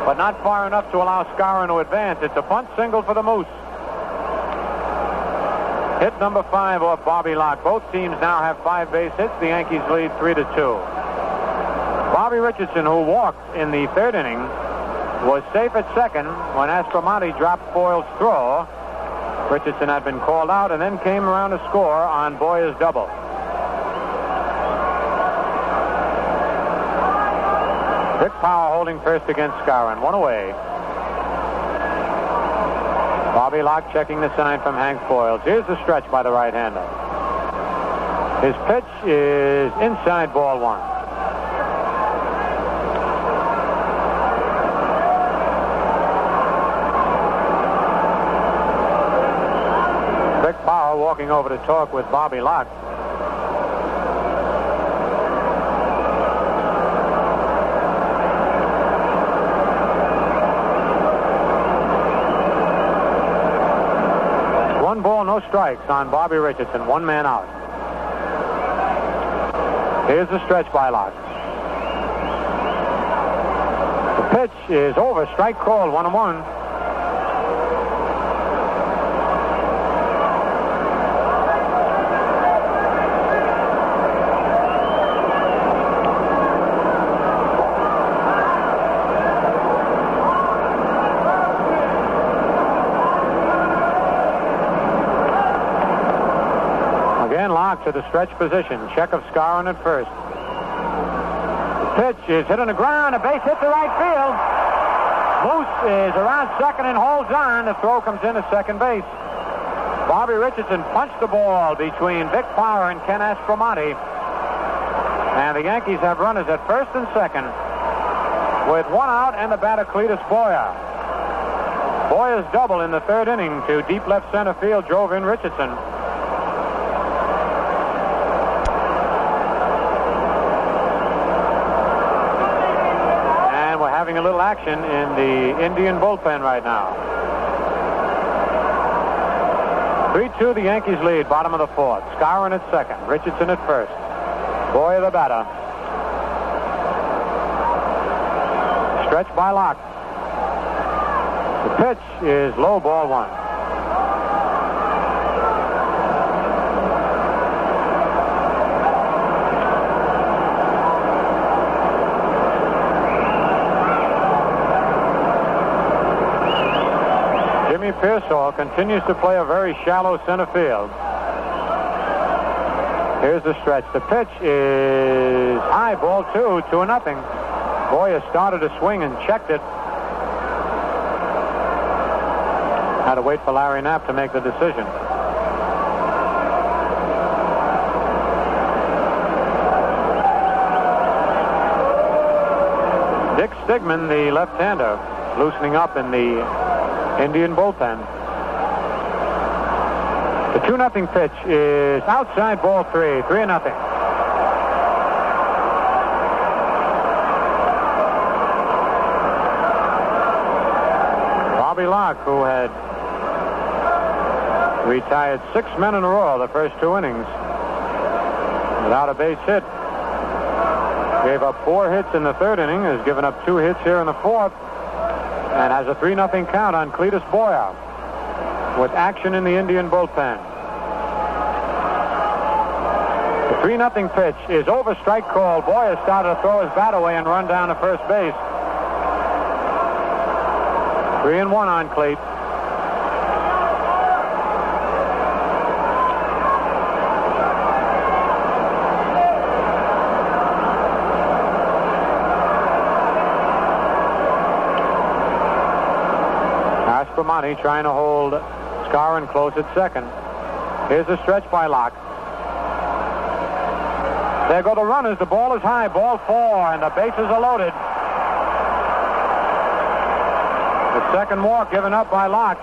but not far enough to allow Skowron to advance. It's a bunt single for the Moose. Hit number 5 off Bobby Locke. Both teams now have 5 base hits. The Yankees lead 3-2. Bobby Richardson, who walked in the third inning, was safe at second when Aspromonte dropped Foyle's throw. Richardson had been called out and then came around to score on Boyer's double. Vic Power holding first against Skowron. One away. Bobby Locke checking the sign from Hank Foyles. Here's the stretch by the right-hander. His pitch is inside, ball one. Vic Power walking over to talk with Bobby Locke. One ball, no strikes on Bobby Richardson. One man out. Here's the stretch by Locke. The pitch is over. Strike called. 1-1. To the stretch position. Check of Skowron at first. The pitch is hit on the ground. A base hit to right field. Moose is around second and holds on. The throw comes in to second base. Bobby Richardson punched the ball between Vic Power and Ken Aspromonte. And the Yankees have runners at first and second with one out and the batter Cletus Boyer. Boyer's double in the third inning to deep left center field drove in Richardson. Having a little action in the Indian bullpen right now. 3-2, the Yankees lead, bottom of the fourth. Skowron at second, Richardson at first. Boyer the batter. Stretch by Locke. The pitch is low, ball one. Jimmy Pearsall continues to play a very shallow center field. Here's the stretch. The pitch is high, ball 2-0. Boyer started to swing and checked it. Had to wait for Larry Knapp to make the decision. Dick Stigman, the left-hander, loosening up in the Indian bullpen. The 2-0 pitch is outside, ball 3, 3-0. Bobby Locke, who had retired 6 men in a row the first 2 innings without a base hit. Gave up 4 hits in the 3rd inning, has given up 2 hits here in the 4th, and has a 3-0 count on Cletus Boyer with action in the Indian bullpen. The 3-0 pitch is over, strike call. Boyer started to throw his bat away and run down to first base. 3-1 on Cleat. Aspromonte trying to hold Scarron close at second. Here's a stretch by Locke. There go the runners. The ball is high. Ball 4, and the bases are loaded. The second walk given up by Locke.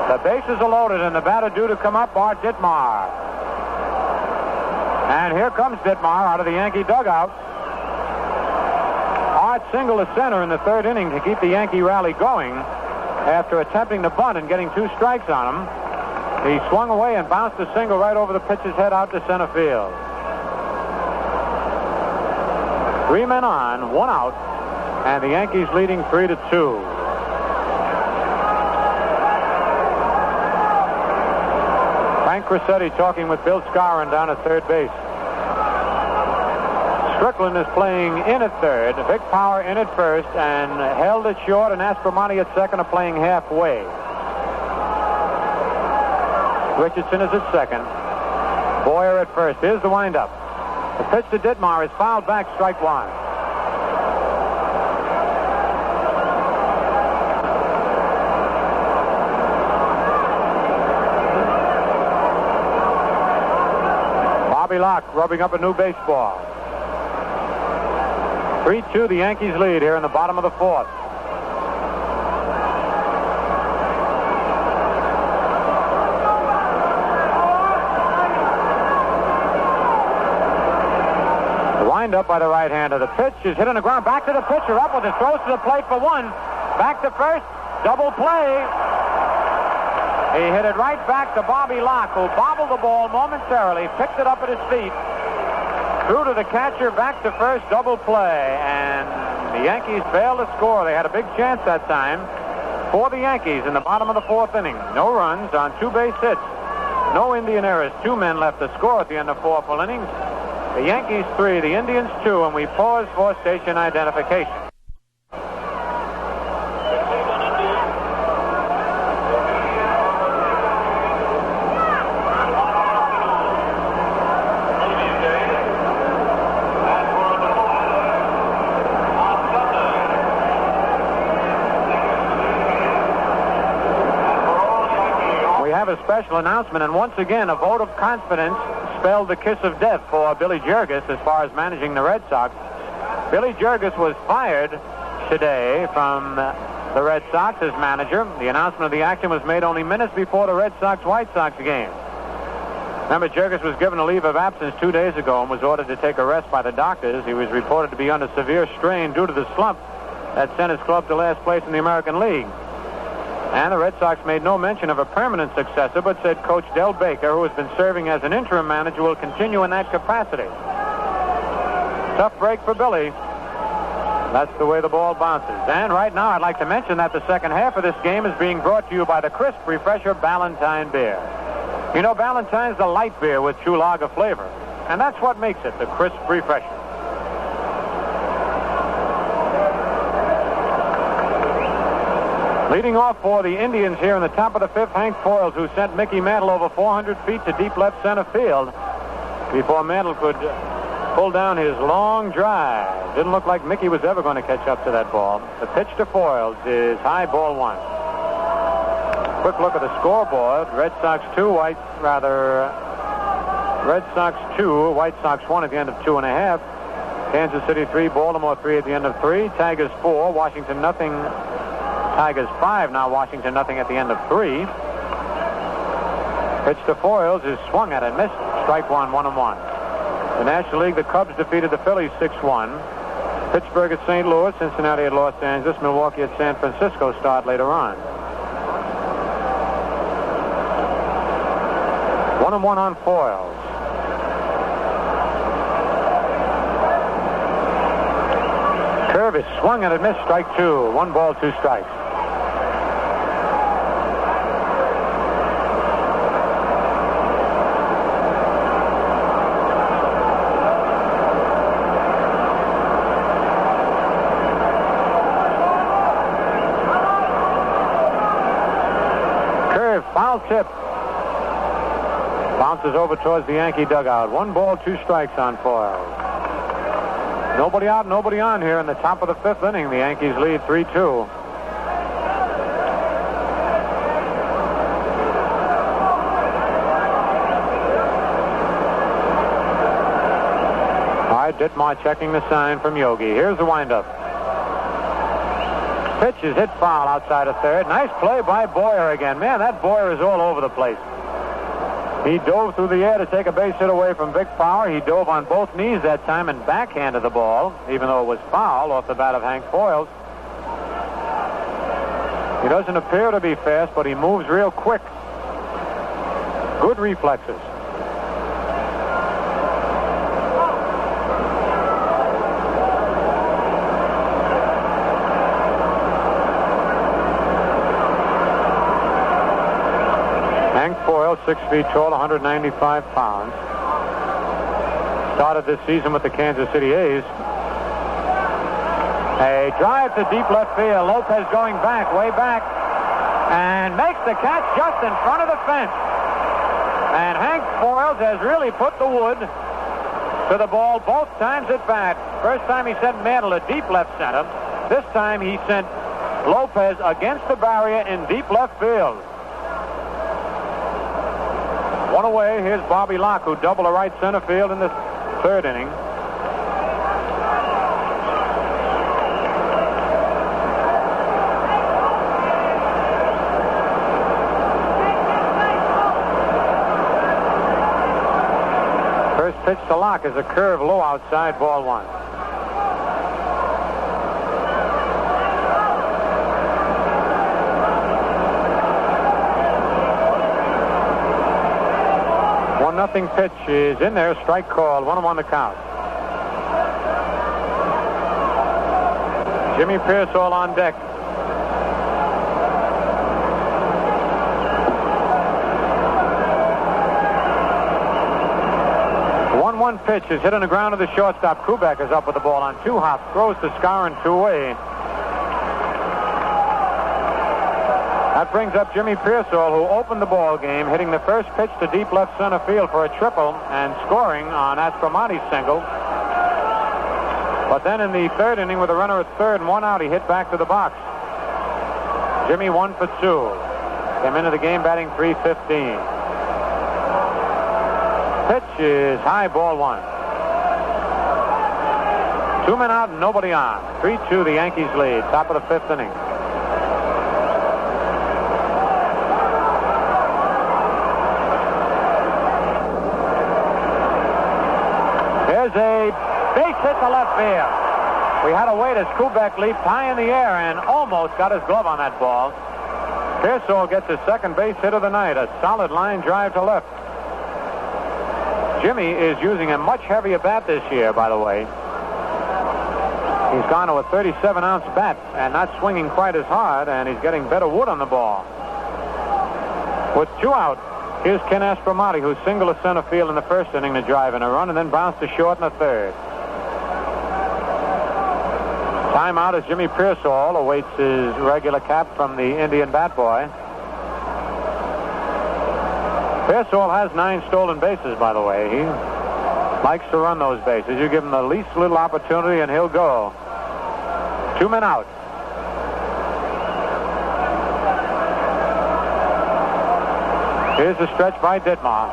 The bases are loaded, and the batter due to come up, Art Ditmar. And here comes Ditmar out of the Yankee dugout. Art singled to center in the 3rd inning to keep the Yankee rally going. After attempting to bunt and getting 2 strikes on him, he swung away and bounced a single right over the pitcher's head out to center field. 3 men on, 1 out, and the Yankees leading 3-2. Frank Crissetti talking with Bill Scarron down at third base. Strickland is playing in at third, Vic Power in at first, and held it short, and Aspromonte at second are playing halfway. Richardson is at second. Boyer at first. Here's the windup. The pitch to Ditmar is fouled back, strike 1. Bobby Locke rubbing up a new baseball. 3-2, the Yankees lead here in the bottom of the 4th. The windup by the right-hander. The pitch is hit on the ground. Back to the pitcher. Up with it. Throws to the plate for 1. Back to first. Double play. He hit it right back to Bobby Locke, who bobbled the ball momentarily, picked it up at his feet, threw to the catcher, back to first, double play, and the Yankees failed to score. They had a big chance that time for the Yankees in the bottom of the 4th inning. No runs on 2 base hits. No Indian errors. 2 men left to score at the end of 4 full innings. The Yankees 3, the Indians 2, and we pause for station identification. A special announcement, and once again a vote of confidence spelled the kiss of death for Billy Jurgis as far as managing the Red Sox. Billy Jurgis was fired today from the Red Sox as manager. The announcement of the action was made only minutes before the Red Sox-White Sox game. Remember, Jurgis was given a leave of absence 2 days ago and was ordered to take a rest by the doctors. He was reported to be under severe strain due to the slump that sent his club to last place in the American League. And the Red Sox made no mention of a permanent successor, but said Coach Del Baker, who has been serving as an interim manager, will continue in that capacity. Tough break for Billy. That's the way the ball bounces. And right now, I'd like to mention that the second half of this game is being brought to you by the crisp refresher Ballantine beer. You know, Ballantine is the light beer with true lager flavor, and that's what makes it the crisp refresher. Leading off for the Indians here in the top of the 5th, Hank Foils, who sent Mickey Mantle over 400 feet to deep left center field before Mantle could pull down his long drive. Didn't look like Mickey was ever going to catch up to that ball. The pitch to Foils is high, ball 1. Quick look at the scoreboard. Red Sox 2, White Sox 2, White Sox 1 at the end of 2.5. Kansas City 3, Baltimore 3 at the end of 3. Tigers 4, Washington nothing. Tigers 5, now Washington nothing at the end of 3. Pitch to Foils is swung at and missed. Strike one, 1-1. The National League, the Cubs defeated the Phillies 6-1. Pittsburgh at St. Louis, Cincinnati at Los Angeles, Milwaukee at San Francisco start later on. 1-1 on Foils. Curve is swung and it missed. Strike two. 1 ball, 2 strikes. Curve, foul tip. Bounces over towards the Yankee dugout. 1 ball, 2 strikes on Foils. Nobody out, nobody on here in the top of the 5th inning. The Yankees lead 3-2. All right, Ditmar checking the sign from Yogi. Here's the windup. Pitch is hit foul outside of third. Nice play by Boyer again. Man, that Boyer is all over the place. He dove through the air to take a base hit away from Vic Power. He dove on both knees that time and backhanded the ball, even though it was foul off the bat of Hank Foils. He doesn't appear to be fast, but he moves real quick. Good reflexes. Hank Foyle, 6 feet tall, 195 pounds. Started this season with the Kansas City A's. A drive to deep left field. Lopez going back, way back, and makes the catch just in front of the fence. And Hank Foils has really put the wood to the ball both times at bat. First time he sent Mantle to deep left center. This time he sent Lopez against the barrier in deep left field. One away. Here's Bobby Locke, who doubled to right center field in the 3rd inning. First pitch to Locke is a curve low outside, ball 1. Nothing pitch is in there. Strike called. 1-1 the count. Jimmy Pearsall on deck. The 1-1 pitch is hit on the ground to the shortstop. Kubek is up with the ball on 2 hops. Throws to Skowron 2-way. That brings up Jimmy Pearsall, who opened the ball game, hitting the first pitch to deep left center field for a triple and scoring on Aspromonte's single. But then in the 3rd inning, with a runner at 3rd and 1 out, he hit back to the box. Jimmy 1 for 2. Came into the game batting .315. Pitch is high, ball 1. 2 men out and nobody on. 3-2 the Yankees lead. Top of the 5th inning. There's a base hit to left field. We had to wait as Kubek leaped high in the air and almost got his glove on that ball. Pearsall gets his 2nd base hit of the night. A solid line drive to left. Jimmy is using a much heavier bat this year, by the way. He's gone to a 37-ounce bat and not swinging quite as hard, and he's getting better wood on the ball. With 2 out, here's Ken Aspromonte, who singled to center field in the 1st inning to drive in a run and then bounced to short in the 3rd. Timeout as Jimmy Pearsall awaits his regular cap from the Indian bat boy. Pearsall has 9 stolen bases, by the way. He likes to run those bases. You give him the least little opportunity and he'll go. 2 men out. Here's the stretch by Ditmar.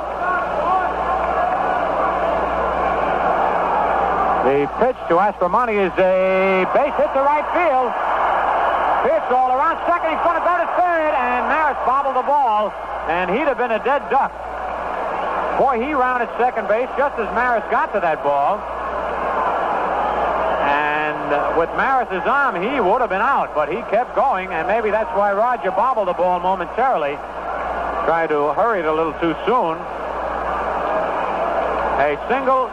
The pitch to Aspromonte is a base hit to right field. Pearsall around second. He's going to go to third, and Maris bobbled the ball, and he'd have been a dead duck. Boy, he rounded second base just as Maris got to that ball. And with Maris's arm, he would have been out, but he kept going, and maybe that's why Roger bobbled the ball momentarily. Tried to hurry it a little too soon. A single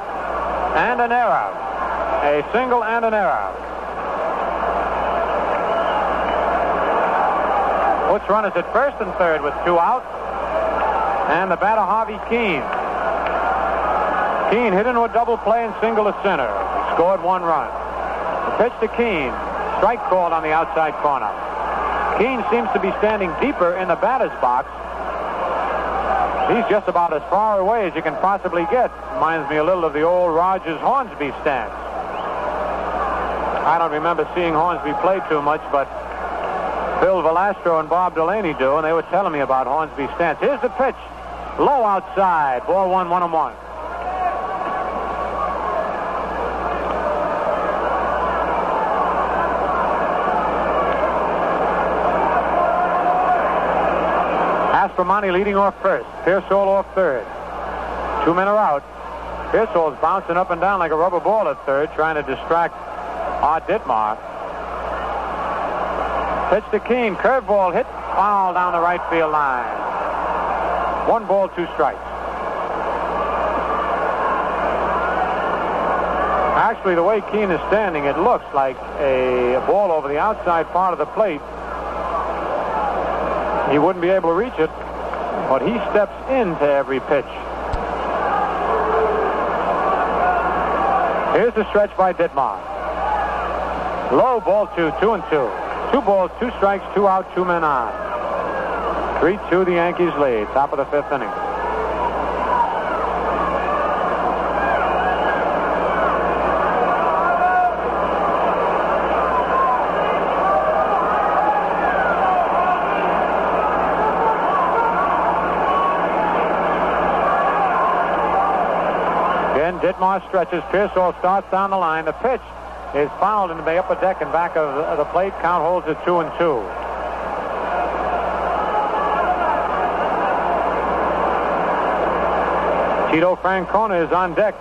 and an error. A single and an error. Woods runners at first and third with 2 out. And the batter, Harvey Keene. Keene hit into a double play and single to center. He scored 1 run. The pitch to Keene. Strike called on the outside corner. Keene seems to be standing deeper in the batter's box. He's just about as far away as you can possibly get. Reminds me a little of the old Rogers Hornsby stance. I don't remember seeing Hornsby play too much, but Phil Velastro and Bob Delaney do, and they were telling me about Hornsby's stance. Here's the pitch. Low outside. Ball 1, 1-1. Aspromonte leading off first. Pearsall off third. 2 men are out. Pearsall's bouncing up and down like a rubber ball at third, trying to distract Art Ditmar. Pitch to Keene. Curveball hit. Foul down the right field line. 1 ball, 2 strikes. Actually, the way Keene is standing, it looks like a ball over the outside part of the plate. He wouldn't be able to reach it, but he steps into every pitch. Here's the stretch by Ditmar. Low, ball 2, 2-2. 2 balls, 2 strikes, 2 out, 2 men on. 3-2 the Yankees lead. Top of the 5th inning. Again, Ditmar stretches. Pearsall starts down the line. The pitch is fouled into the upper deck and back of the plate. Count holds at 2-2. Tito Francona is on deck.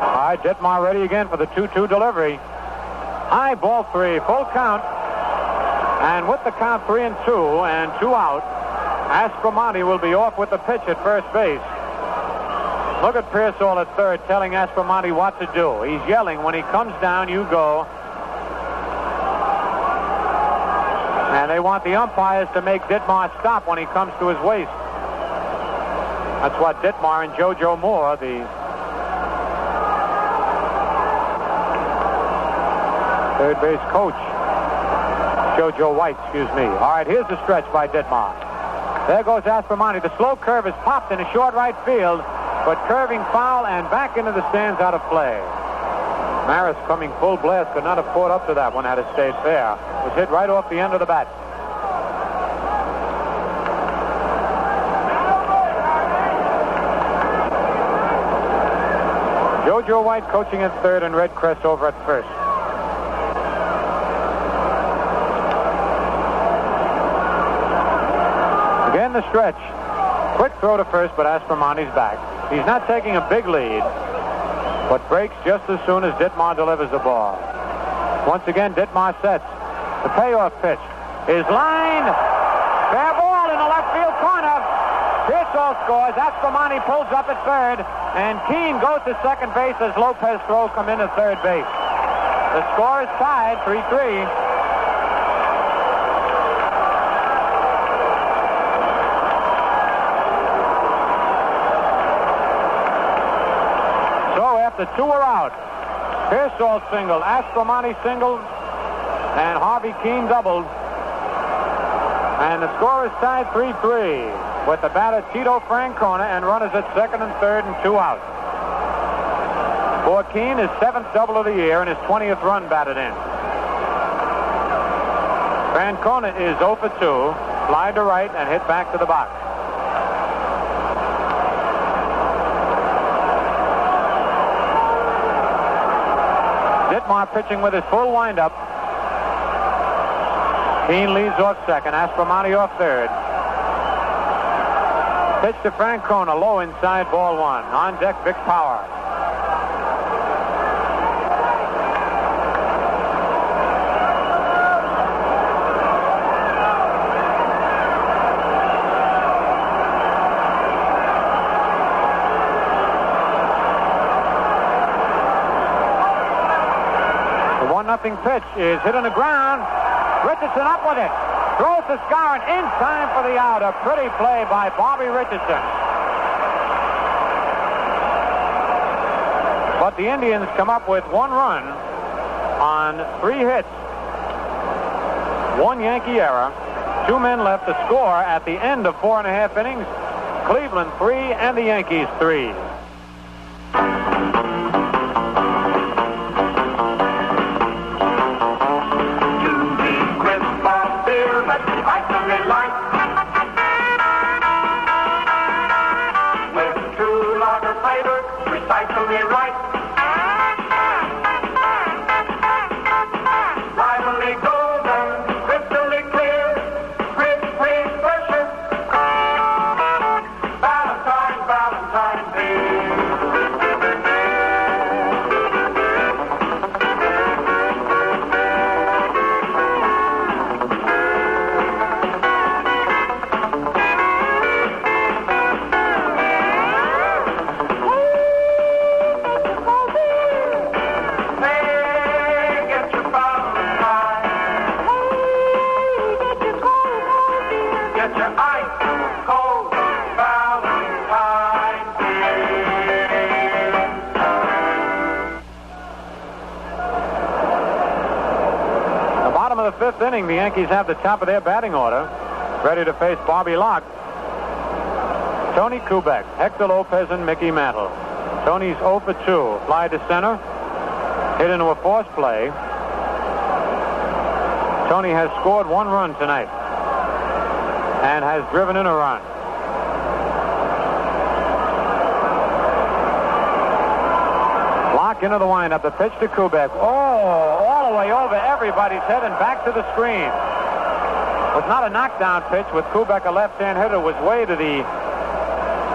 All right, Ditmar ready again for the 2-2 delivery. High, ball 3, full count. And with the count 3-2 and 2 out, Aspromonte will be off with the pitch at first base. Look at Pearsall at third telling Aspromonte what to do. He's yelling, when he comes down, you go. And they want the umpires to make Ditmar stop when he comes to his waist. That's what Ditmar and JoJo Moore, the third base coach, JoJo White, excuse me. All right, here's the stretch by Ditmar. There goes Aspromonte. The slow curve is popped in a short right field, but curving foul and back into the stands out of play. Maris coming full blast could not have caught up to that one had it stayed fair. It was hit right off the end of the bat. JoJo White coaching at third and Red Crest over at first. Again the stretch. Quick throw to first, but Aspromonte's back. He's not taking a big lead, but breaks just as soon as Ditmar delivers the ball. Once again, Ditmar sets. The payoff pitch is lined. Fair ball in the left field corner. Pearsall scores. Aspromonte pulls up at third, and Keene goes to second base as Lopez throws come in at third base. The score is tied, 3-3. The 2 are out. Pearsall single, Aspromonte single, and Harvey Keene doubled. And the score is tied 3-3 with the batter Tito Francona and runners at second and third and 2 out. For Keene, his 7th double of the year and his 20th run batted in. Francona is 0 for 2. Fly to right and hit back to the box. Ditmar pitching with his full windup. Keane leads off second. Aspromonte off third. Pitch to Francona, low inside, ball one. On deck, Vic Power. The 1-0 pitch is hit on the ground. Richardson up with it. Throws to Skowron in time for the out. A pretty play by Bobby Richardson. But the Indians come up with 1 run on 3 hits. 1 Yankee error. 2 men left to score at the end of 4.5 innings. Cleveland 3 and the Yankees 3. Fifth inning, the Yankees have the top of their batting order, ready to face Bobby Locke, Tony Kubek, Hector Lopez, and Mickey Mantle. Tony's 0 for 2. Fly to center, hit into a force play. Tony has scored 1 run tonight and has driven in a run. Locke into the windup. The pitch to Kubek. All the way over everybody's head and back to the screen. It was not a knockdown pitch with Kubek, a left-hand hitter, was way to the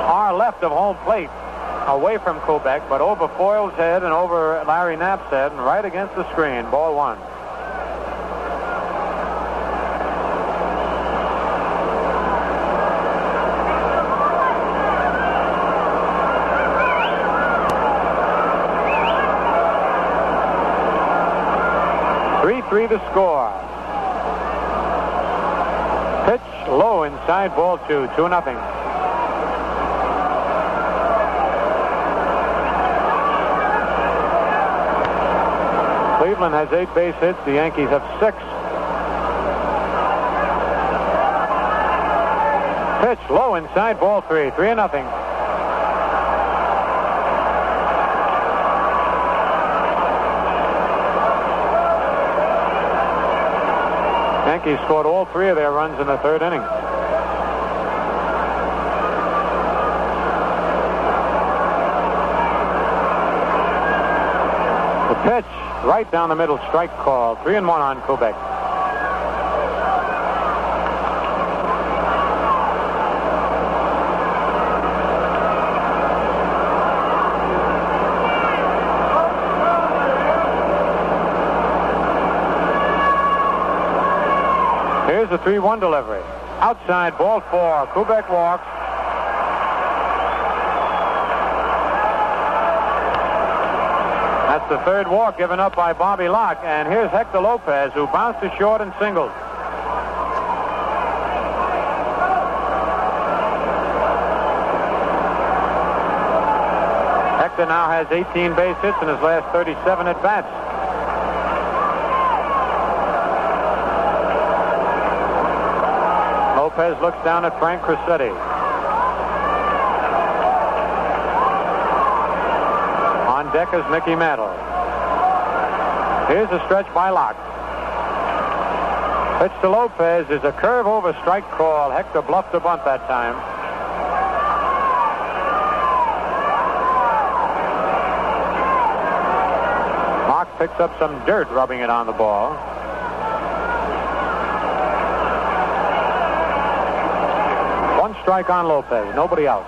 far left of home plate, away from Kubek, but over Foyle's head and over Larry Knapp's head and right against the screen. Ball 1. The score. Pitch low inside, ball 2. 2-0. Cleveland has 8 base hits. The Yankees have 6. Pitch low inside, ball 3. 3-0. Yankees scored all 3 of their runs in the 3rd inning. The pitch right down the middle, strike call. 3-1 on Kubek. Here's the 3-1 delivery. Outside, ball 4. Kubek walks. That's the 3rd walk given up by Bobby Locke. And here's Hector Lopez, who bounced to short and singled. Hector now has 18 base hits in his last 37 at-bats. Lopez looks down at Frank Crissetti. On deck is Mickey Mantle. Here's a stretch by Locke. Pitch to Lopez is a curve over strike call. Hector bluffed the bunt that time. Mark picks up some dirt, rubbing it on the ball. One strike on Lopez, nobody out.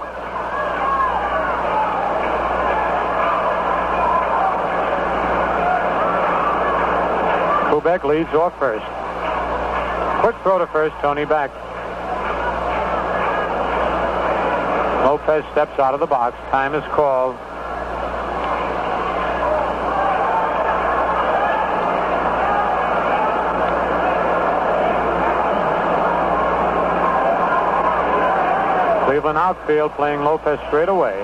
Kubek leads off first. Quick throw to first, Tony back. Lopez steps out of the box. Time is called. Cleveland outfield playing Lopez straight away.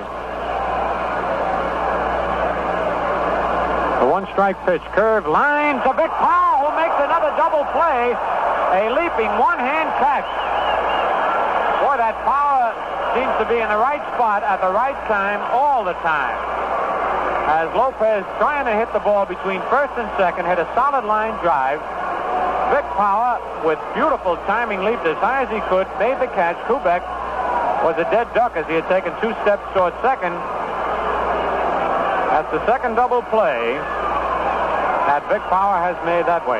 The one-strike pitch, curve, line to Vic Powell, who makes another double play. A leaping one-hand catch. Boy, that Powell seems to be in the right spot at the right time all the time. As Lopez, trying to hit the ball between first and second, hit a solid line drive. Vic Powell, with beautiful timing, leaped as high as he could, made the catch. Kubek was a dead duck as he had taken 2 steps toward second. That's the second double play that Vic Powell has made that way.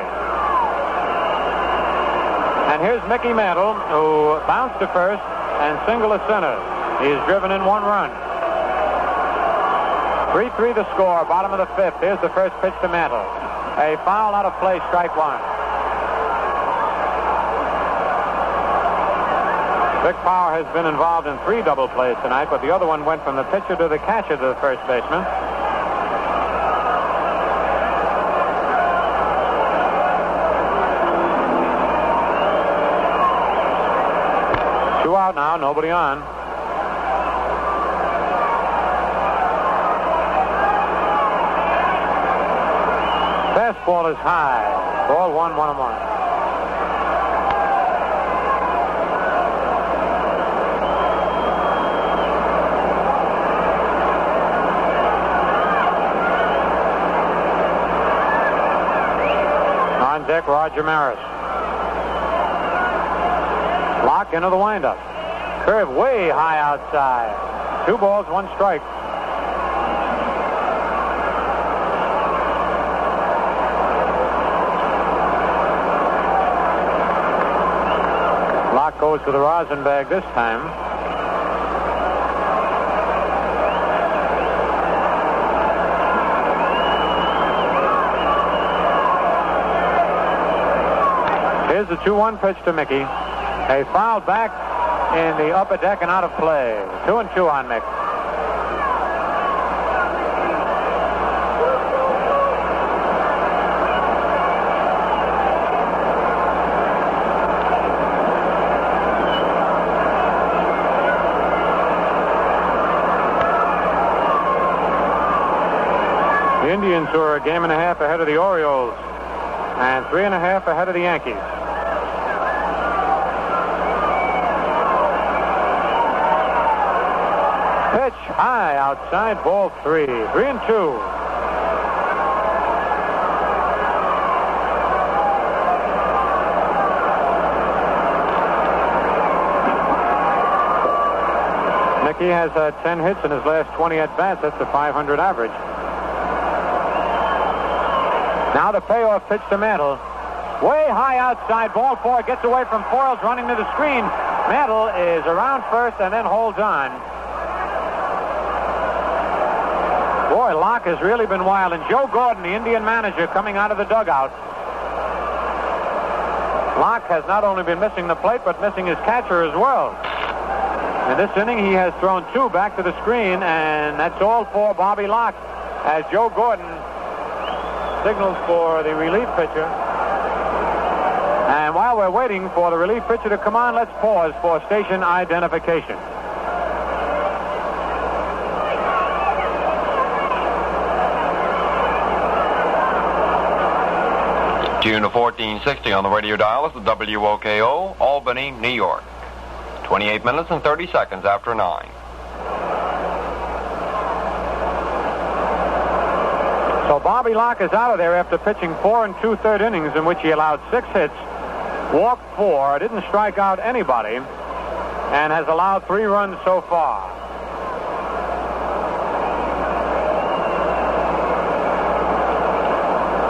And here's Mickey Mantle, who bounced to first and singled to center. He's driven in 1 run. 3-3 the score, bottom of the 5th. Here's the first pitch to Mantle. A foul out of play, strike 1. Vic Powell has been involved in 3 double plays tonight, but the other one went from the pitcher to the catcher to the first baseman. Out now, nobody on. Fastball is high. Ball 1, 1-1. On deck, Roger Maris. Lock into the windup. Curve way high outside. 2 balls, 1 strike. Lock goes to the rosin bag this time. Here's the 2-1 pitch to Mickey. A foul back in the upper deck and out of play. 2-2 on Mick. The Indians are a game and a half ahead of the Orioles and 3.5 ahead of the Yankees. Pitch high outside, ball 3. 3-2. Mickey has 10 hits in his last 20 at-bats. That's a .500 average. Now the payoff pitch to Mantle. Way high outside, ball 4. Gets away from Foyles running to the screen. Mantle is around first and then holds on. Boy, Locke has really been wild. And Joe Gordon, the Indian manager, coming out of the dugout. Locke has not only been missing the plate, but missing his catcher as well. In this inning, he has thrown 2 back to the screen, and that's all for Bobby Locke, as Joe Gordon signals for the relief pitcher. And while we're waiting for the relief pitcher to come on, let's pause for station identification. Tune to 1460 on the radio dial. This is WOKO, Albany, New York. 28 minutes and 30 seconds after 9. So Bobby Locke is out of there after pitching 4 2/3 innings in which he allowed 6 hits walked 4, didn't strike out anybody, and has allowed 3 runs so far.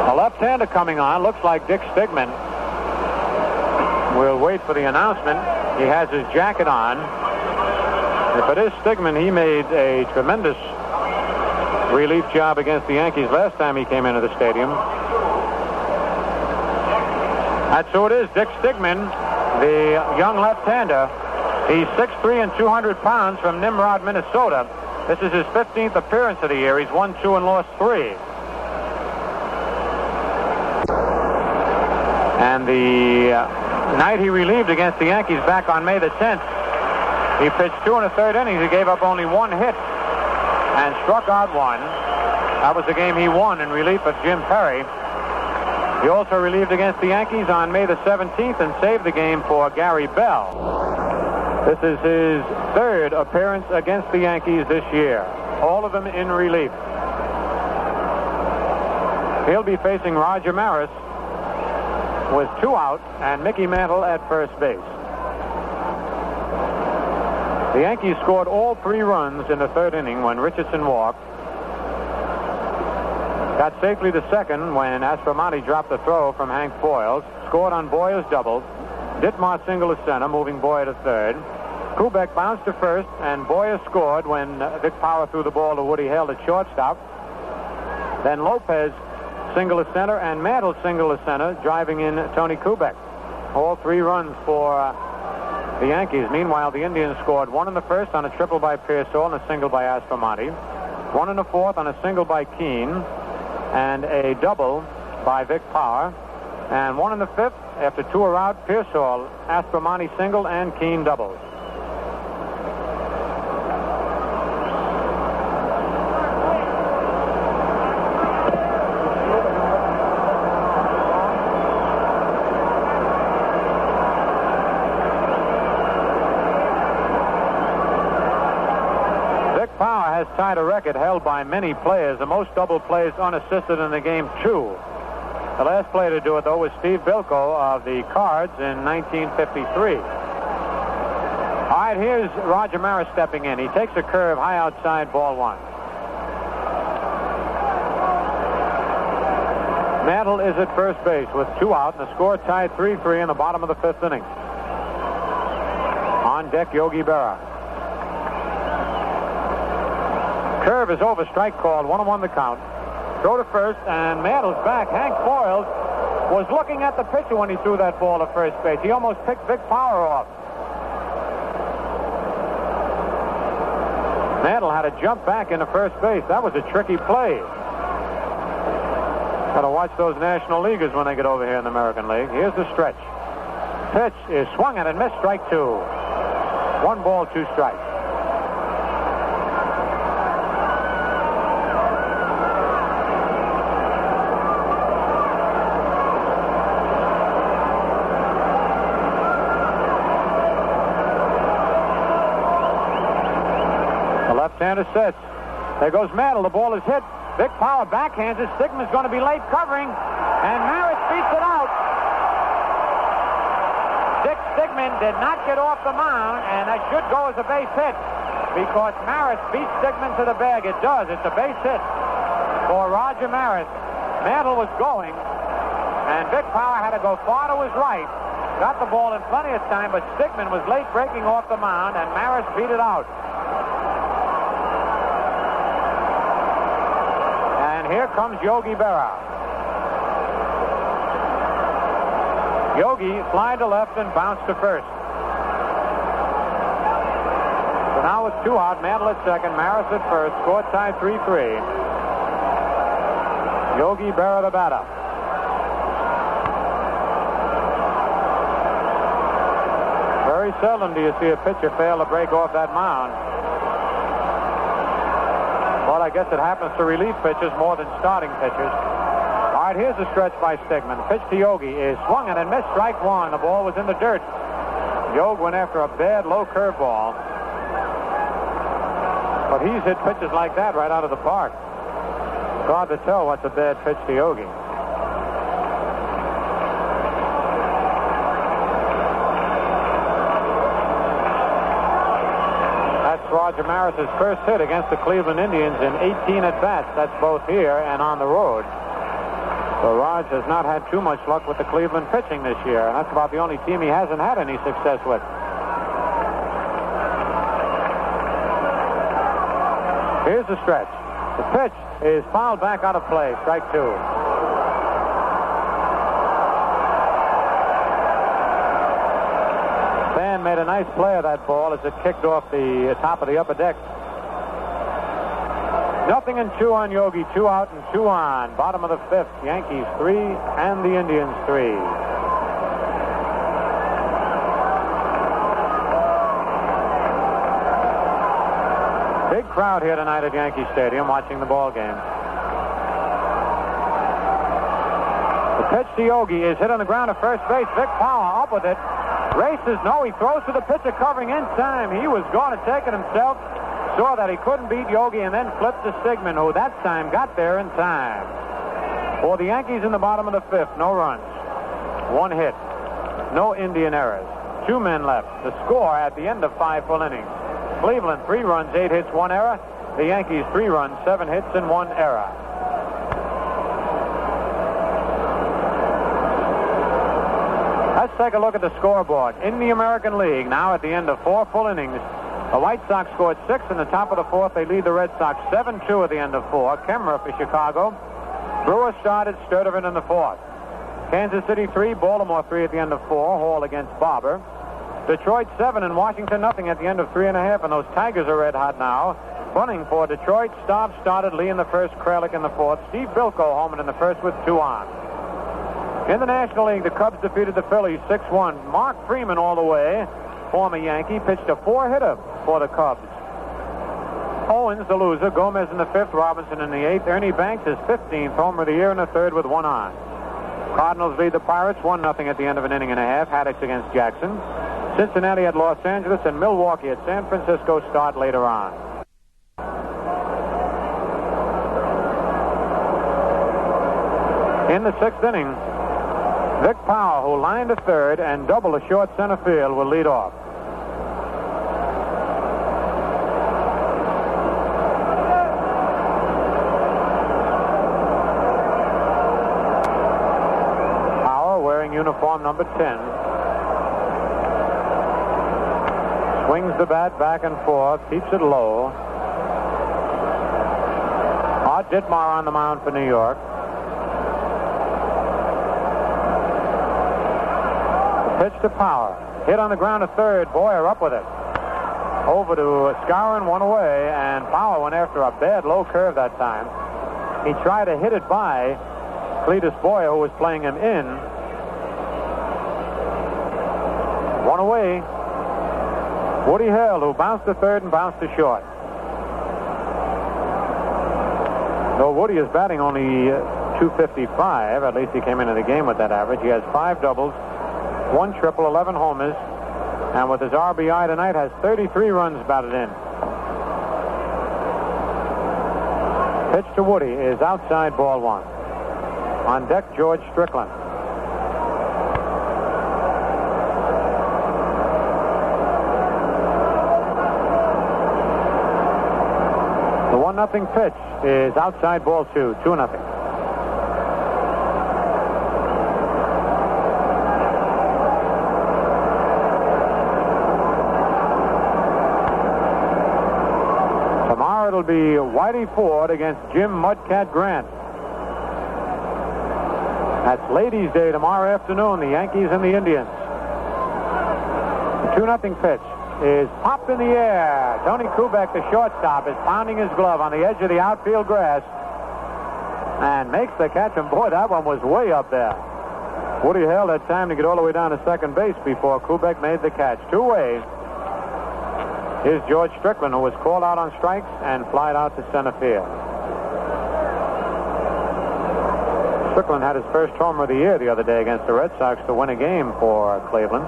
A left-hander coming on, looks like Dick Stigman. We'll wait for the announcement. He has his jacket on. If it is Stigman, he made a tremendous relief job against the Yankees last time he came into the stadium. That's who it is, Dick Stigman, the young left-hander. He's 6'3" and 200 pounds from Nimrod, Minnesota. This is his 15th appearance of the year. He's won 2 and lost 3. And the night he relieved against the Yankees back on May the 10th, he pitched 2 1/3 innings. He gave up only 1 hit and struck out 1. That was the game he won in relief of Jim Perry. He also relieved against the Yankees on May the 17th and saved the game for Gary Bell. This is his 3rd appearance against the Yankees this year, all of them in relief. He'll be facing Roger Maris with 2 out and Mickey Mantle at first base. The Yankees scored all 3 runs in the 3rd inning when Richardson walked. Got safely to second when Aspromonte dropped the throw from Hank Boyles. Scored on Boyer's double. Ditmar singled to center, moving Boyer to third. Kubek bounced to first, and Boyer scored when Vic Power threw the ball to Woody Held at shortstop. Then Lopez singled to center, and Mantle singled to center, driving in Tony Kubek. All 3 runs for the Yankees. Meanwhile, the Indians scored 1 in the 1st on a triple by Pearsall and a single by Aspromonte. 1 in the 4th on a single by Keene and a double by Vic Power. And 1 in the 5th, after 2 are out, Pearsall, Aspromonte singled, and Keene doubled. Has tied a record held by many players, the most double plays unassisted in the game, 2. The last player to do it, though, was Steve Bilko of the Cards in 1953. All right, here's Roger Maris stepping in. He takes a curve high outside, ball 1. Mantle is at first base with 2 out, and the score tied 3-3 in the bottom of the 5th inning. On deck, Yogi Berra. Curve is over, strike called, 1-1 the count. Throw to first, and Mantle's back. Hank Boyles was looking at the pitcher when he threw that ball to first base. He almost picked Vic Power off. Mantle had to jump back into first base. That was a tricky play. Got to watch those National Leaguers when they get over here in the American League. Here's the stretch. Pitch is swung at and missed, strike 2. 1 ball, 2 strikes. Left-hander sets. There goes Mantle. The ball is hit. Vic Power backhands it. Stigman's going to be late covering, and Maris beats it out. Dick Stigman did not get off the mound, and that should go as a base hit because Maris beats Stigman to the bag. It does. It's a base hit for Roger Maris. Mantle was going, and Vic Power had to go far to his right. Got the ball in plenty of time, but Stigman was late breaking off the mound, and Maris beat it out. Here comes Yogi Berra. Yogi slide to left and bounce to first. So now with 2 out, Mantle at second, Maris at first. Score tied 3-3. Yogi Berra the batter. Very seldom do you see a pitcher fail to break off that mound. Well, I guess it happens to relief pitchers more than starting pitchers. All right, here's the stretch by Stigman. Pitch to Yogi is swung and missed, strike 1. The ball was in the dirt. Yogi went after a bad low curveball. But he's hit pitches like that right out of the park. It's hard to tell what's a bad pitch to Yogi. Roger Maris's first hit against the Cleveland Indians in 18 at-bats. That's both here and on the road. So Raj has not had too much luck with the Cleveland pitching this year. And that's about the only team he hasn't had any success with. Here's the stretch. The pitch is fouled back out of play. Strike two. Fan made a nice play of that ball as it kicked off the top of the upper deck. 0-2 on Yogi. 2 out and 2 on. Bottom of the fifth. Yankees 3 and the Indians 3. Big crowd here tonight at Yankee Stadium watching the ball game. The pitch to Yogi is hit on the ground at first base. Vic Powell up with it. Races. No, he throws to the pitcher covering in time. He was going to take it himself. Saw that he couldn't beat Yogi and then flipped to Sigmund, who that time got there in time. For the Yankees in the bottom of the fifth, no runs. 1 hit. No Indian errors. 2 men left. The score at the end of 5 full innings. Cleveland 3 runs, 8 hits, 1 error. The Yankees 3 runs, 7 hits, and 1 error. Let's take a look at the scoreboard. In the American League, now at the end of 4 full innings, the White Sox scored 6 in the top of the fourth. They lead the Red Sox 7-2 at the end of 4. Kemmer for Chicago. Brewer started, Sturtevant in the fourth. Kansas City 3, Baltimore 3 at the end of 4. Hall against Barber. Detroit 7 and Washington nothing at the end of 3.5. And those Tigers are red hot now. Bunning for Detroit. Staub started, Lee in the first, Kralik in the fourth. Steve Bilko homing in the first with 2 on. In the National League, the Cubs defeated the Phillies 6-1. Mark Freeman all the way. Former Yankee, pitched a 4-hitter for the Cubs. Owens, the loser. Gomez in the 5th, Robinson in the 8th. Ernie Banks, his 15th homer of the year in the 3rd with 1 on. Cardinals lead the Pirates 1-0 at the end of an inning and a half. Haddix against Jackson. Cincinnati at Los Angeles and Milwaukee at San Francisco start later on. In the 6th inning, Vic Powell, who lined to third and doubled a short center field, will lead off. Powell wearing uniform number 10. Swings the bat back and forth, keeps it low. Art Ditmar on the mound for New York. Pitch to Power. Hit on the ground to third. Boyer up with it. Over to Skowron, 1 away, and Power went after a bad low curve that time. He tried to hit it by Cletus Boyer, who was playing him in. 1 away. Woody Held, who bounced to third and bounced to short. Though Woody is batting only .255, at least he came into the game with that average. He has 5 doubles, 1 triple, 11 homers, and with his RBI tonight has 33 runs batted in. Pitch to Woody is outside, ball 1. On deck, George Strickland. The 1-0 pitch is outside, ball 2, 2-0. It'll be Whitey Ford against Jim Mudcat Grant. That's Ladies' Day tomorrow afternoon, the Yankees and the Indians. The 2-0 pitch is popped in the air. Tony Kubek, the shortstop, is pounding his glove on the edge of the outfield grass and makes the catch, and boy, that one was way up there. Woody Held had time to get all the way down to second base before Kubek made the catch. 2-way. Here's George Strickland, who was called out on strikes and flied out to center field. Strickland had his first homer of the year the other day against the Red Sox to win a game for Cleveland.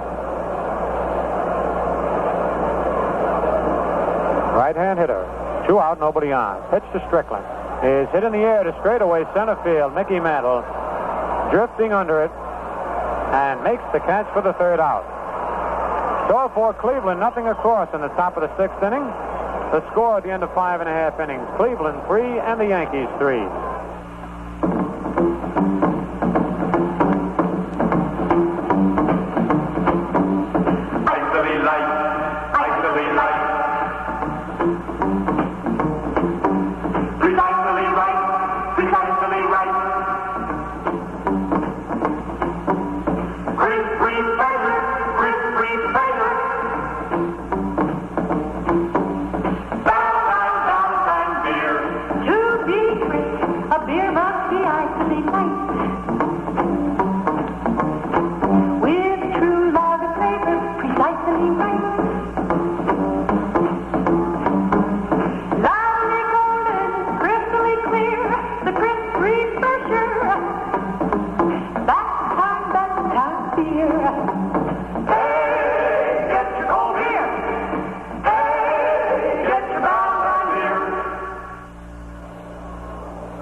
Right-hand hitter. 2 out, nobody on. Pitch to Strickland is hit in the air to straightaway center field. Mickey Mantle drifting under it and makes the catch for the 3rd out. So for Cleveland, nothing across in the top of the 6th inning. The score at the end of 5.5 innings, Cleveland 3 and the Yankees 3.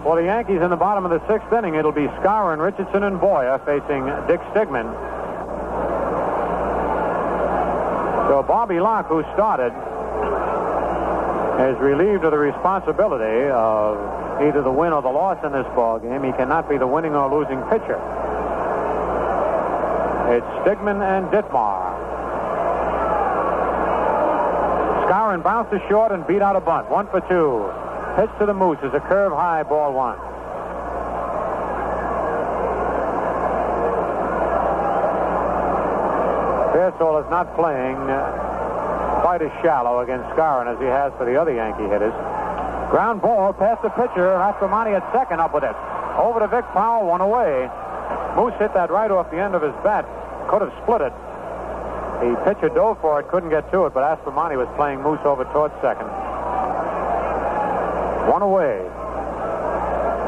For the Yankees in the bottom of the 6th inning, it'll be Skowron, Richardson, and Boyer facing Dick Stigman. So Bobby Locke, who started, is relieved of the responsibility of either the win or the loss in this ball game. He cannot be the winning or losing pitcher. It's Stigman and Ditmar. Skowron bounces short and beat out a bunt. 1 for 2. Pitch to the Moose is a curve high, ball 1. Pearsall is not playing quite as shallow against Skowron as he has for the other Yankee hitters. Ground ball past the pitcher. Aspermani at second, up with it. Over to Vic Powell, 1 away. Moose hit that right off the end of his bat. Could have split it. The pitcher dove for it, couldn't get to it, but Aspermani was playing Moose over towards second. 1 away.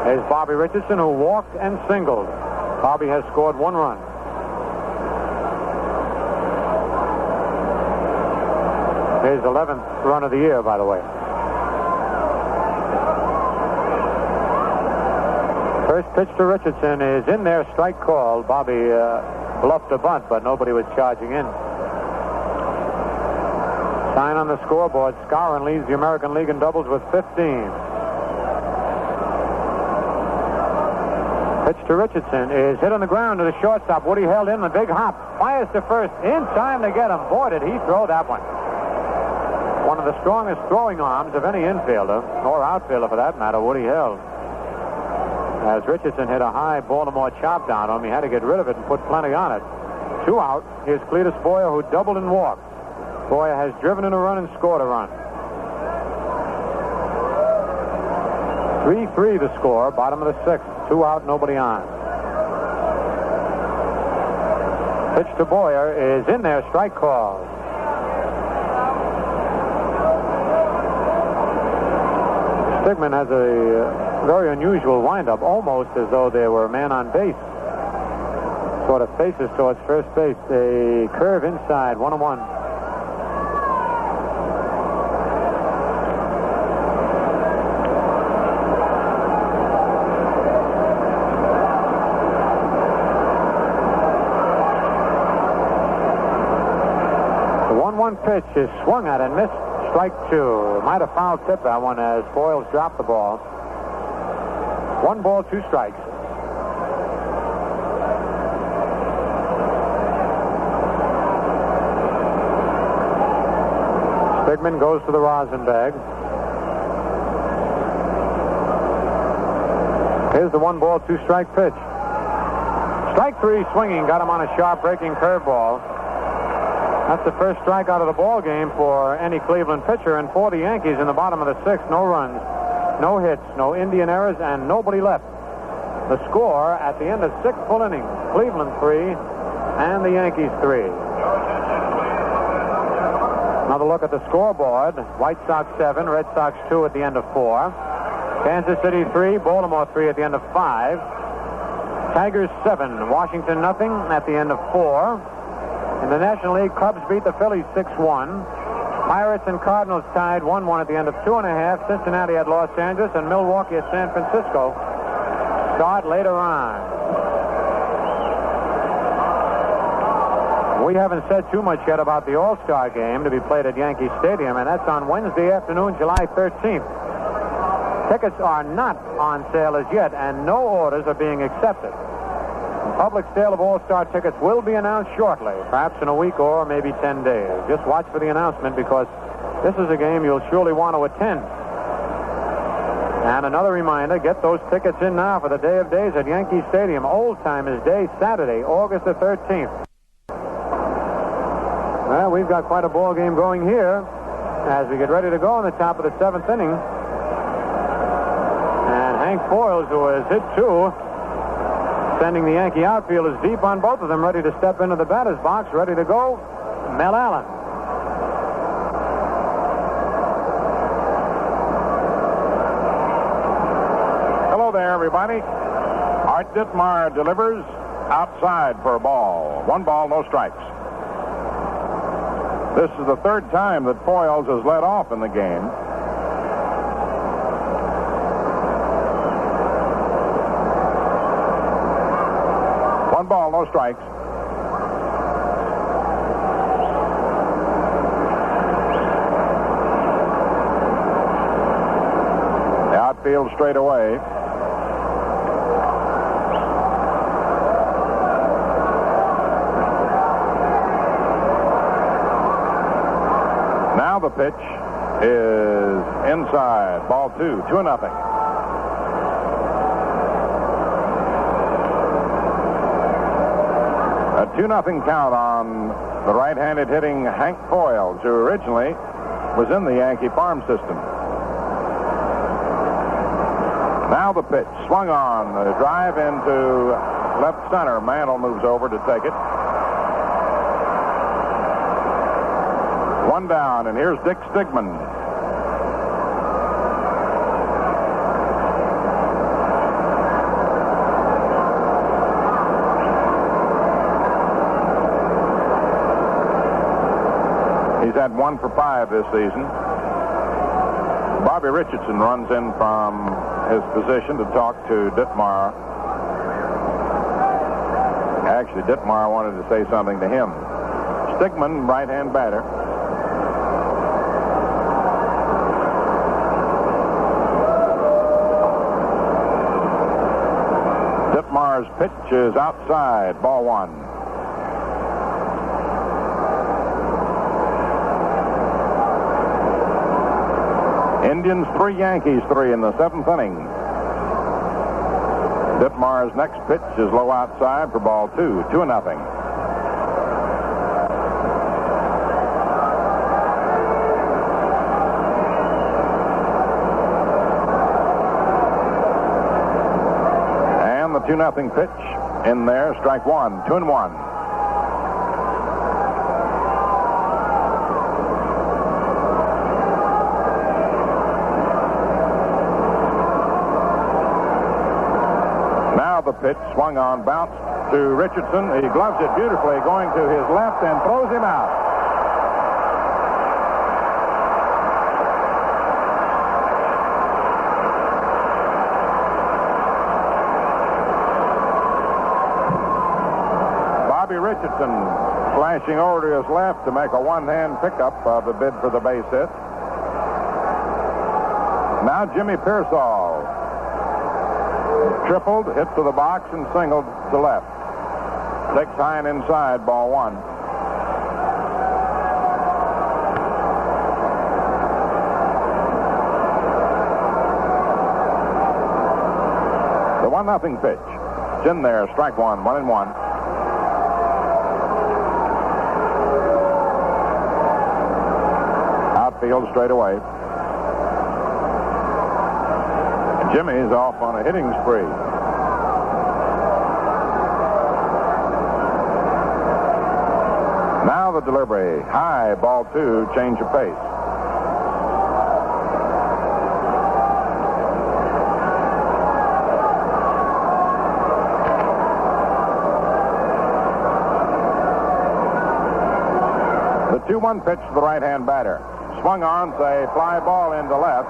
There's Bobby Richardson, who walked and singled. Bobby has scored 1 run. His 11th run of the year, by the way. First pitch to Richardson is in there, strike called. Bobby bluffed a bunt, but nobody was charging in. Sign on the scoreboard. Skowron leads the American League in doubles with 15. Pitch to Richardson is hit on the ground to the shortstop. Woody held in the big hop. Fires to first. In time to get him. Boy, did he throw that one. One of the strongest throwing arms of any infielder, or outfielder for that matter, Woody held. As Richardson hit a high Baltimore chop down on him, he had to get rid of it and put plenty on it. 2 out. Here's Cletus Boyer, who doubled and walked. Boyer has driven in a run and scored a run. 3-3 the score, bottom of the 6th. 2 out, nobody on. Pitch to Boyer is in there, strike call. Stigman has a very unusual windup, almost as though there were a man on base. Sort of faces towards first base. A curve inside, 1-1. The 1-1 pitch is swung at and missed. Strike 2. Might have foul tipped that one as Boyles dropped the ball. 1 ball, 2 strikes. Stigman goes to the rosin bag. Here's the 1 ball, 2 strike pitch. Strike 3 swinging, got him on a sharp breaking curveball. That's the first strikeout of the ball game for any Cleveland pitcher, and for the Yankees in the bottom of the 6th, no runs, no hits, no Indian errors, and nobody left. The score at the end of 6 full innings, Cleveland 3 and the Yankees 3. Another look at the scoreboard. White Sox 7, Red Sox 2 at the end of 4. Kansas City 3, Baltimore 3 at the end of 5. Tigers 7, Washington nothing at the end of 4. In the National League, Cubs beat the Phillies 6-1. Pirates and Cardinals tied 1-1 at the end of 2.5. Cincinnati at Los Angeles and Milwaukee at San Francisco start later on. we haven't said too much yet about the All-Star game to be played at Yankee Stadium, and that's on Wednesday afternoon, July 13th. Tickets are not on sale as yet, and no orders are being accepted. The public sale of All-Star tickets will be announced shortly, perhaps in a week or maybe 10 days. Just watch for the announcement, because this is a game you'll surely want to attend. And another reminder, get those tickets in now for the Day of Days at Yankee Stadium. Old Timers Day, Saturday, August the 13th. Well, we've got quite a ball game going here as we get ready to go in the top of the 7th inning. And Hank Foils, who has hit 2, sending the Yankee outfielders deep on both of them, ready to step into the batter's box, ready to go, Mel Allen. Hello there, everybody. Art Ditmar delivers outside for a ball. 1 ball, no strikes. This is the 3rd time that Foils has led off in the game. One ball, no strikes. The outfield straight away. Now the pitch is inside. Ball 2, 2-0. A 2-0 count on the right-handed hitting Hank Foils, who originally was in the Yankee farm system. Now the pitch, swung on, the drive into left center. Mantle moves over to take it. 1 down, and here's Dick Stigman. He's had 1 for 5 this season. Bobby Richardson runs in from his position to talk to Ditmar. Actually, Ditmar wanted to say something to him. Stigman, right-hand batter. Ditmar's pitch is outside, ball 1. Indians 3, Yankees 3 in the 7th inning. Ditmar's next pitch is low outside for ball 2, 2-0. And the 2-0 pitch in there, strike 1, 2-1. The pitch swung on, bounced to Richardson. He gloves it beautifully, going to his left and throws him out. Bobby Richardson flashing over to his left to make a one-hand pickup of the bid for the base hit. Now Jimmy Pearsall tripled, hit to the box, and singled to left. Six high and inside, ball 1. The 1-0 pitch. It's in there, strike 1, 1-1. Outfield straight away. Jimmy's off on a hitting spree. Now the delivery. High, ball 2, change of pace. The 2-1 pitch to the right-hand batter. Swung on, a fly ball into left.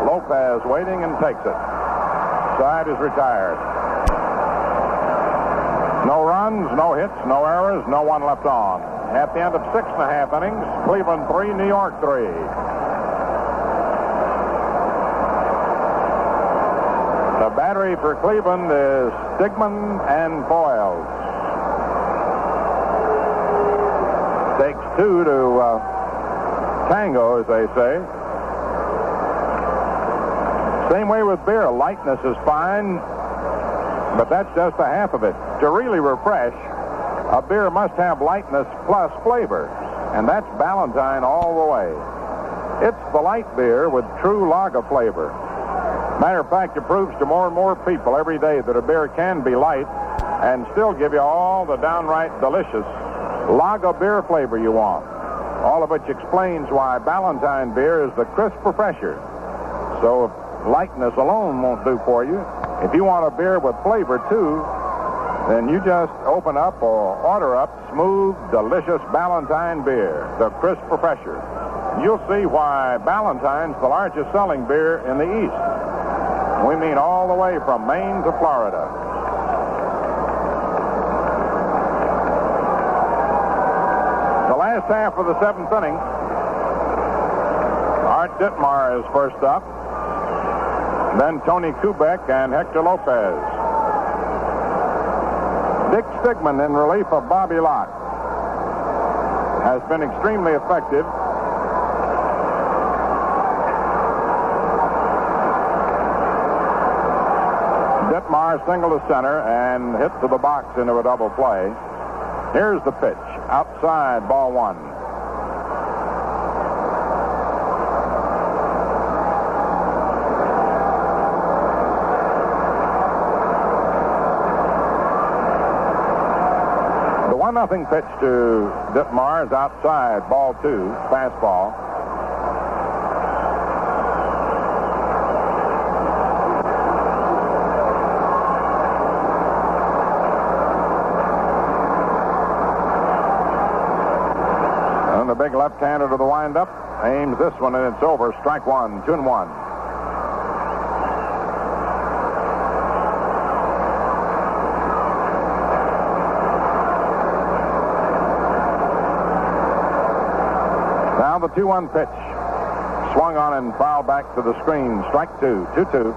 Lopez waiting and takes it. Side is retired. No runs, no hits, no errors, no one left on. at the end of 6.5 innings. Cleveland 3, New York 3. The battery for Cleveland is Stigman and Foyles. Takes two to tango, as they say. Same way with beer. Lightness is fine, but that's just a half of it. To really refresh, a beer must have lightness plus flavor, and that's Ballantine all the way. It's the light beer with true lager flavor. Matter of fact, it proves to more and more people every day that a beer can be light and still give you all the downright delicious lager beer flavor you want. All of which explains why Ballantine beer is the crisp refresher. So if lightness alone won't do for you, if you want a beer with flavor too, then you just open up or order up smooth, delicious Ballantine beer, the crisp refresher. You'll see why Ballantine's the largest selling beer in the East. We mean all the way from Maine to Florida. The last half of the 7th inning, Art Ditmar is first up. Then Tony Kubek and Hector Lopez. Dick Stigman in relief of Bobby Locke has been extremely effective. Ditmar singled to center and hit to the box into a double play. Here's the pitch. Outside, ball 1. The 1-0 pitch to Ditmar is outside, ball 2, fastball. The big left-hander to the windup, aims this one and it's over. Strike 1, 2-1. Now the 2-1 pitch, swung on and fouled back to the screen. Strike 2, 2-2.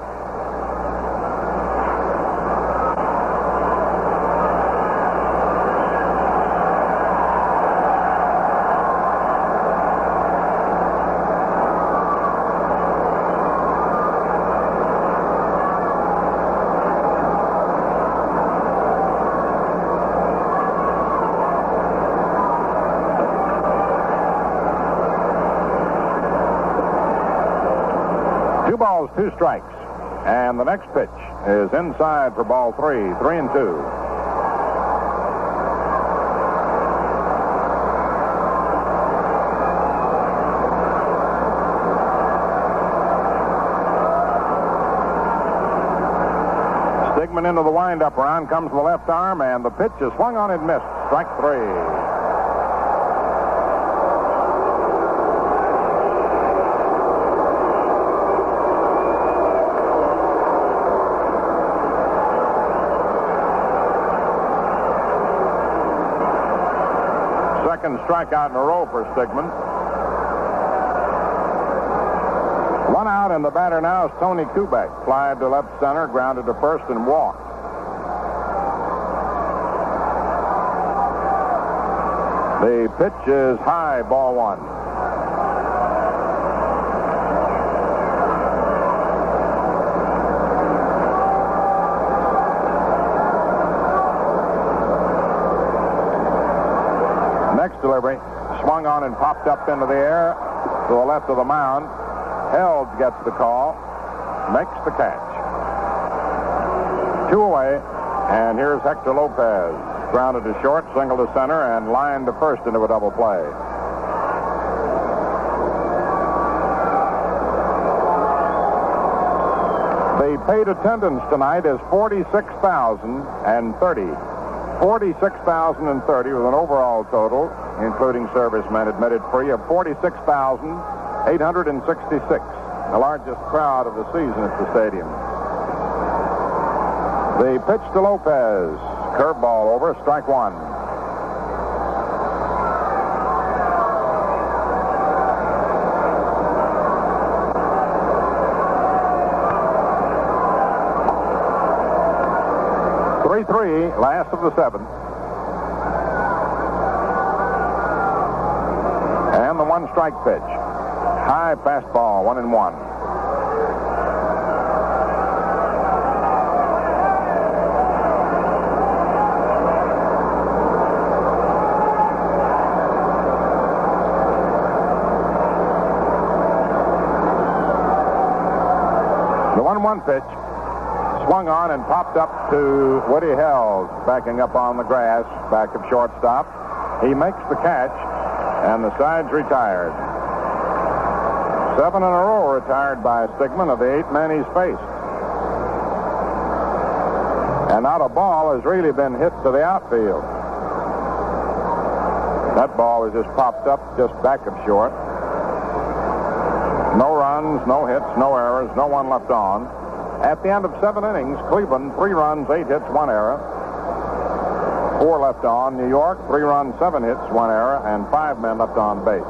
Balls, 2 strikes. And the next pitch is inside for ball 3, 3-2. Stigman into the windup. Around comes the left arm, and the pitch is swung on and missed. Strike 3. Second strikeout in a row for Stigman. 1 out, and the batter now is Tony Kubek. Flied to left center, grounded to first, and walked. The pitch is high, ball 1. Next delivery, swung on and popped up into the air to the left of the mound. Held gets the call, makes the catch. 2 away, and here's Hector Lopez. Grounded to short, single to center, and lined to first into a double play. The paid attendance tonight is 46,030. 46,030 with an overall total, including servicemen admitted free, of 46,866. The largest crowd of the season at the stadium. The pitch to Lopez. Curveball over, strike 1. 3-3, last of the 7th. And the 1-strike pitch. High fastball, 1-1. The 1-1 pitch swung on and popped up to Woody Hells, backing up on the grass, back of shortstop. He makes the catch, and the side's retired. 7 in a row retired by Stigman of the 8 men he's faced. And not a ball has really been hit to the outfield. That ball has just popped up just back of short. No runs, no hits, no errors, no one left on. At the end of 7 innings, Cleveland, 3 runs, 8 hits, 1 error. 4 left on. New York, 3 runs, 7 hits, 1 error, and 5 men left on base.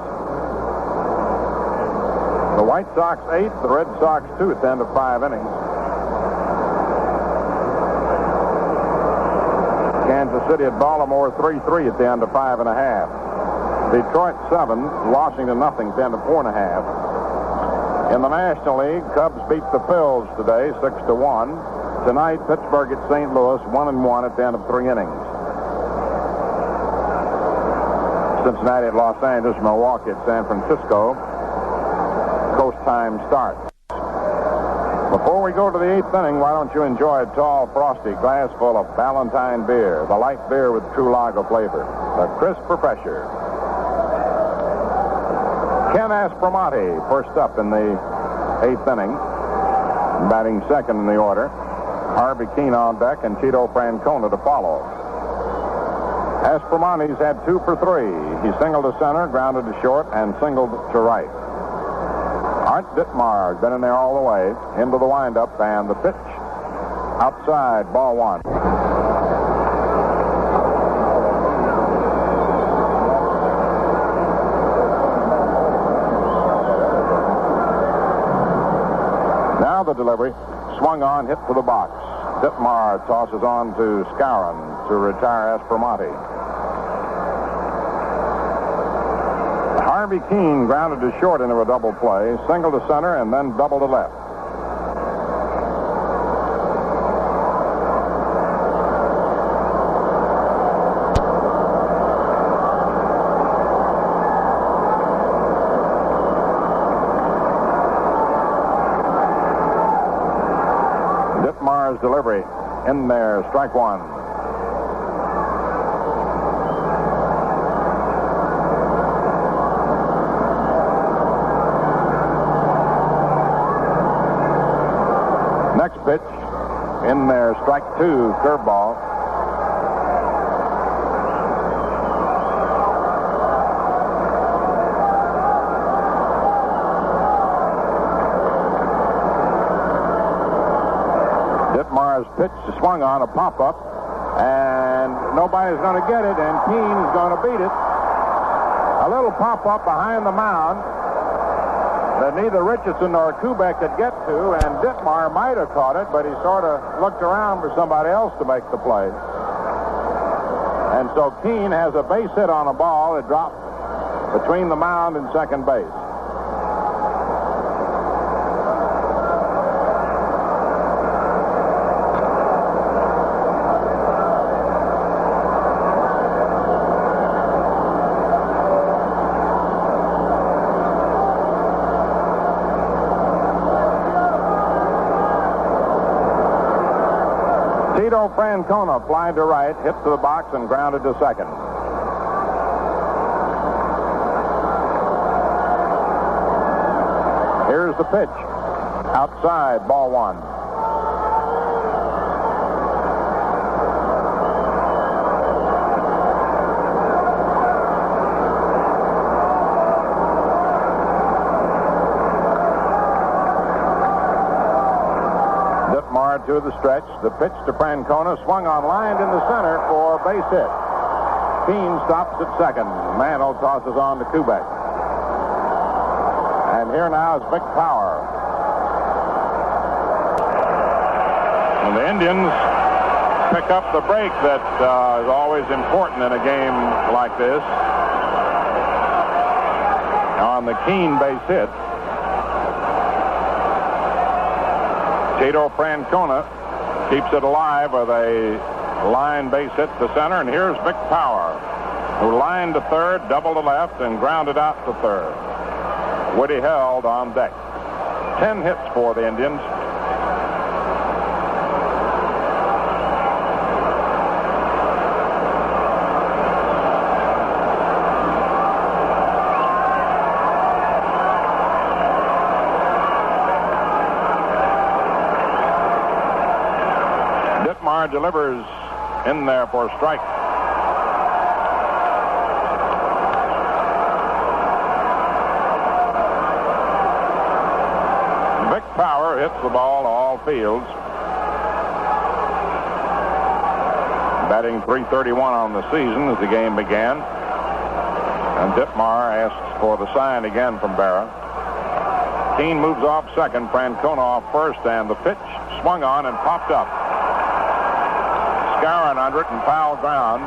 The White Sox 8, the Red Sox 2 at the end of 5 innings. Kansas City at Baltimore 3-3 at the end of 5.5. Detroit 7, Washington nothing at the end of 4.5. In the National League, Cubs beat the Phils today 6-1. Tonight, Pittsburgh at St. Louis 1-1 at the end of 3 innings. Cincinnati at Los Angeles, Milwaukee at San Francisco. Coast time start. Before we go to the 8th inning, why don't you enjoy a tall, frosty glass full of Ballantine beer, the light beer with true lager flavor, the crisp refresher. Ken Aspromonte first up in the 8th inning, batting second in the order. Harvey Keene on deck and Tito Francona to follow. Aspromonte's had 2 for 3. He singled to center, grounded to short, and singled to right. Art Ditmar has been in there all the way, into the windup, and the pitch outside, ball 1. Now the delivery, swung on, hit to the box. Ditmar tosses on to Skowron to retire Aspromonte. Harvey Keene grounded to short into a double play, single to center, and then double to left. Ditmar's delivery in there, strike 1. Next pitch, in there, strike 2, curveball. Ditmar's pitch swung on, a pop-up, and nobody's going to get it, and Keene's going to beat it. A little pop-up behind the mound that neither Richardson nor Kubek could get to, and Ditmar might have caught it, but he sort of looked around for somebody else to make the play. And so Keene has a base hit on a ball that dropped between the mound and second base. Tito Francona flied to right, hit to the box, and grounded to second. Here's the pitch. Outside, ball 1. To the stretch, the pitch to Francona, swung on, lined in the center for base hit. Keene stops at second. Mantle tosses on to Kubek. And here now is Vic Power. And the Indians pick up the break that is always important in a game like this. On the Keene base hit, Tito Francona keeps it alive with a line base hit to center, and here's Vic Power, who lined to third, doubled to left, and grounded out to third. Woody held on deck. 10 hits for the Indians. Dittmar delivers in there for a strike. Vic Power hits the ball to all fields. Batting .331 on the season as the game began. And Dittmar asks for the sign again from Berra. Keene moves off second, Francona off first, and the pitch swung on and popped up. Skowron under it and foul ground,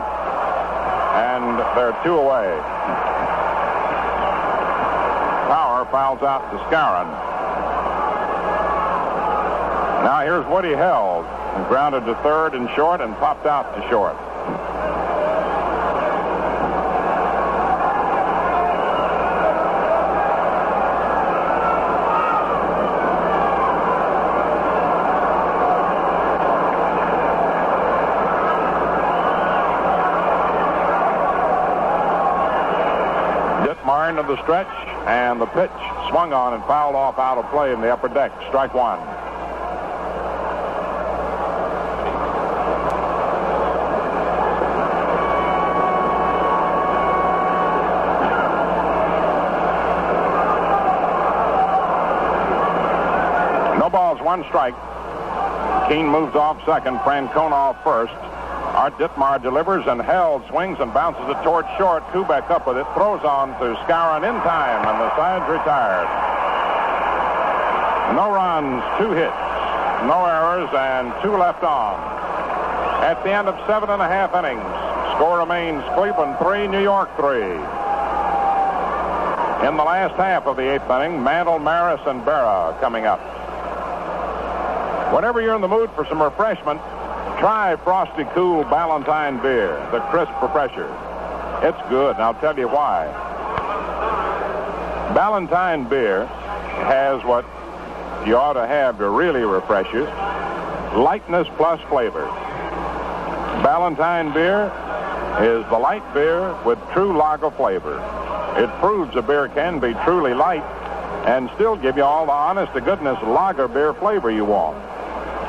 and they're 2 away. Power fouls out to Skowron. Now here's Woody held and grounded to third and short and popped out to short. Into the stretch, and the pitch swung on and fouled off out of play in the upper deck. Strike one. No balls, one strike. Keene moves off second, Francona off first. Art Dittmar delivers, and Held swings and bounces it towards short. Kubek up with it, throws on to Skowron in time, and the side's retired. No runs, 2 hits, no errors, and 2 left on. At the end of 7.5 innings, score remains Cleveland 3, New York 3. In the last half of the 8th inning, Mantle, Maris, and Berra coming up. Whenever you're in the mood for some refreshment, try Frosty Cool Ballantine beer, the crisp refresher. It's good, and I'll tell you why. Ballantine beer has what you ought to have to really refresh you: lightness plus flavor. Ballantine beer is the light beer with true lager flavor. It proves a beer can be truly light and still give you all the honest-to-goodness lager beer flavor you want.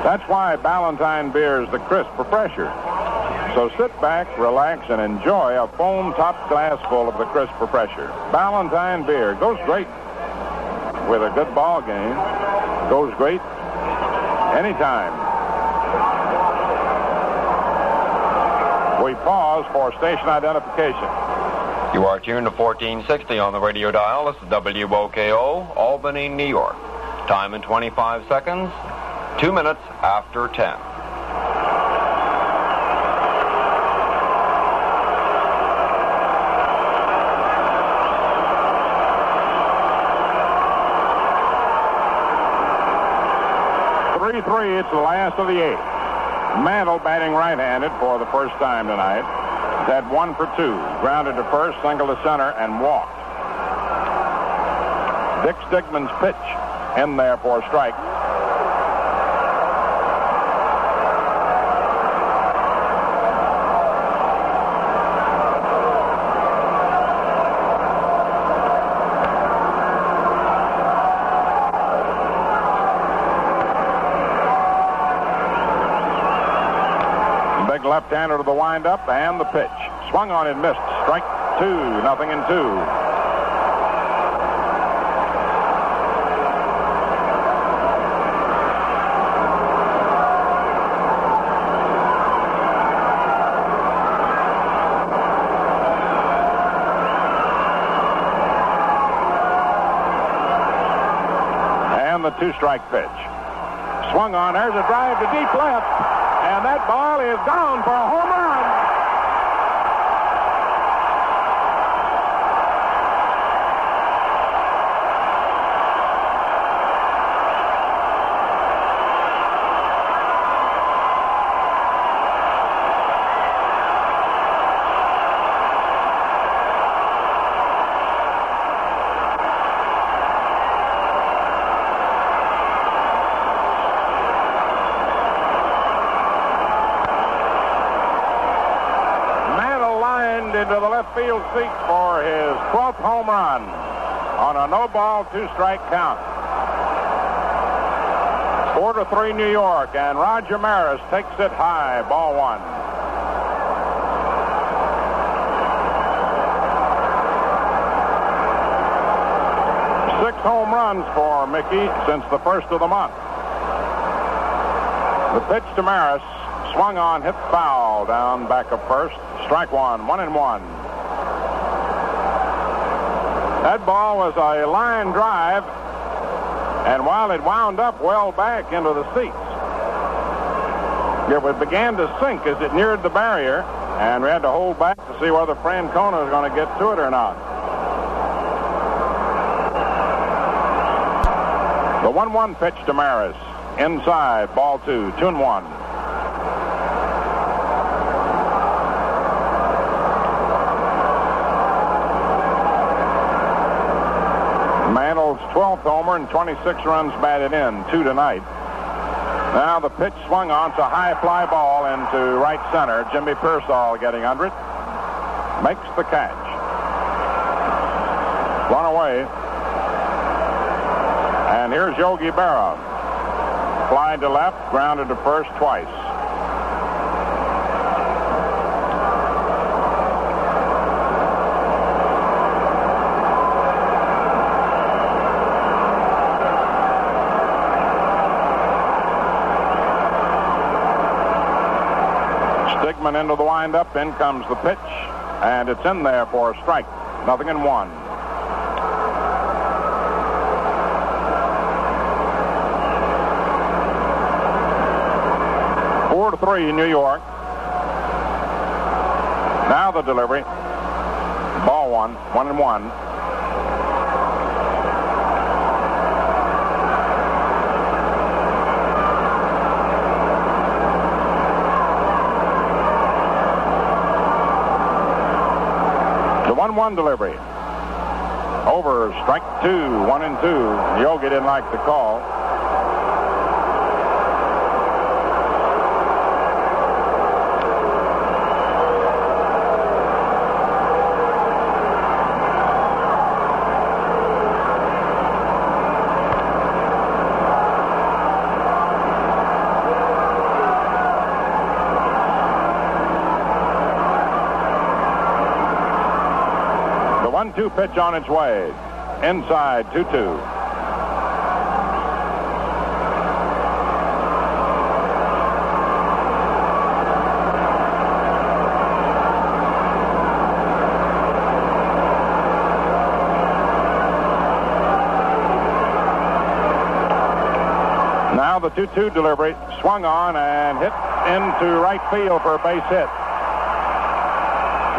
That's why Ballantine beer is the crisp refresher. So sit back, relax, and enjoy a foam-topped glass full of the crisp refresher. Ballantine beer goes great with a good ball game. Goes great anytime. We pause for station identification. You are tuned to 1460 on the radio dial. This is WOKO, Albany, New York. Time in 25 seconds. 2 minutes after 10. It's the last of the 8th. Mantle batting right-handed for the first time tonight. He's had 1 for 2. Grounded to first, single to center, and walked. Dick Stigman's pitch in there for a strike. Left-hander to the windup, and the pitch. Swung on and missed. Strike 2, 0-2. And the 2-strike pitch. Swung on. There's a drive to deep left. And that ball is gone for a home run. Into the left field seat for his 12th home run on a no-ball, two-strike count. 4-3 New York, and Roger Maris takes it high, ball one. Six home runs for Mickey since the first of the month. The pitch to Maris, swung on, hit foul down back of first. Strike one, 1-1. That ball was a line drive, and while it wound up well back into the seats, it began to sink as it neared the barrier, and we had to hold back to see whether Francona was going to get to it or not. The 1-1 pitch to Maris. Inside, ball two, 2-1. Mantle's 12th homer and 26 runs batted in, 2 tonight. Now the pitch swung on. It's a high fly ball into right center. Jimmy Pearsall getting under it. Makes the catch. Run away. And here's Yogi Berra. Fly to left, grounded to first twice. Stigman into the windup. In comes the pitch, and it's in there for a strike. 0-1. 4-3 New York. Now the delivery. Ball one, 1-1. The 1-1 delivery. Over, strike two, 1-2. Yogi didn't like the call. The 1-2 pitch on its way. Inside, 2-2. Now the 2-2 delivery, swung on and hit into right field for a base hit.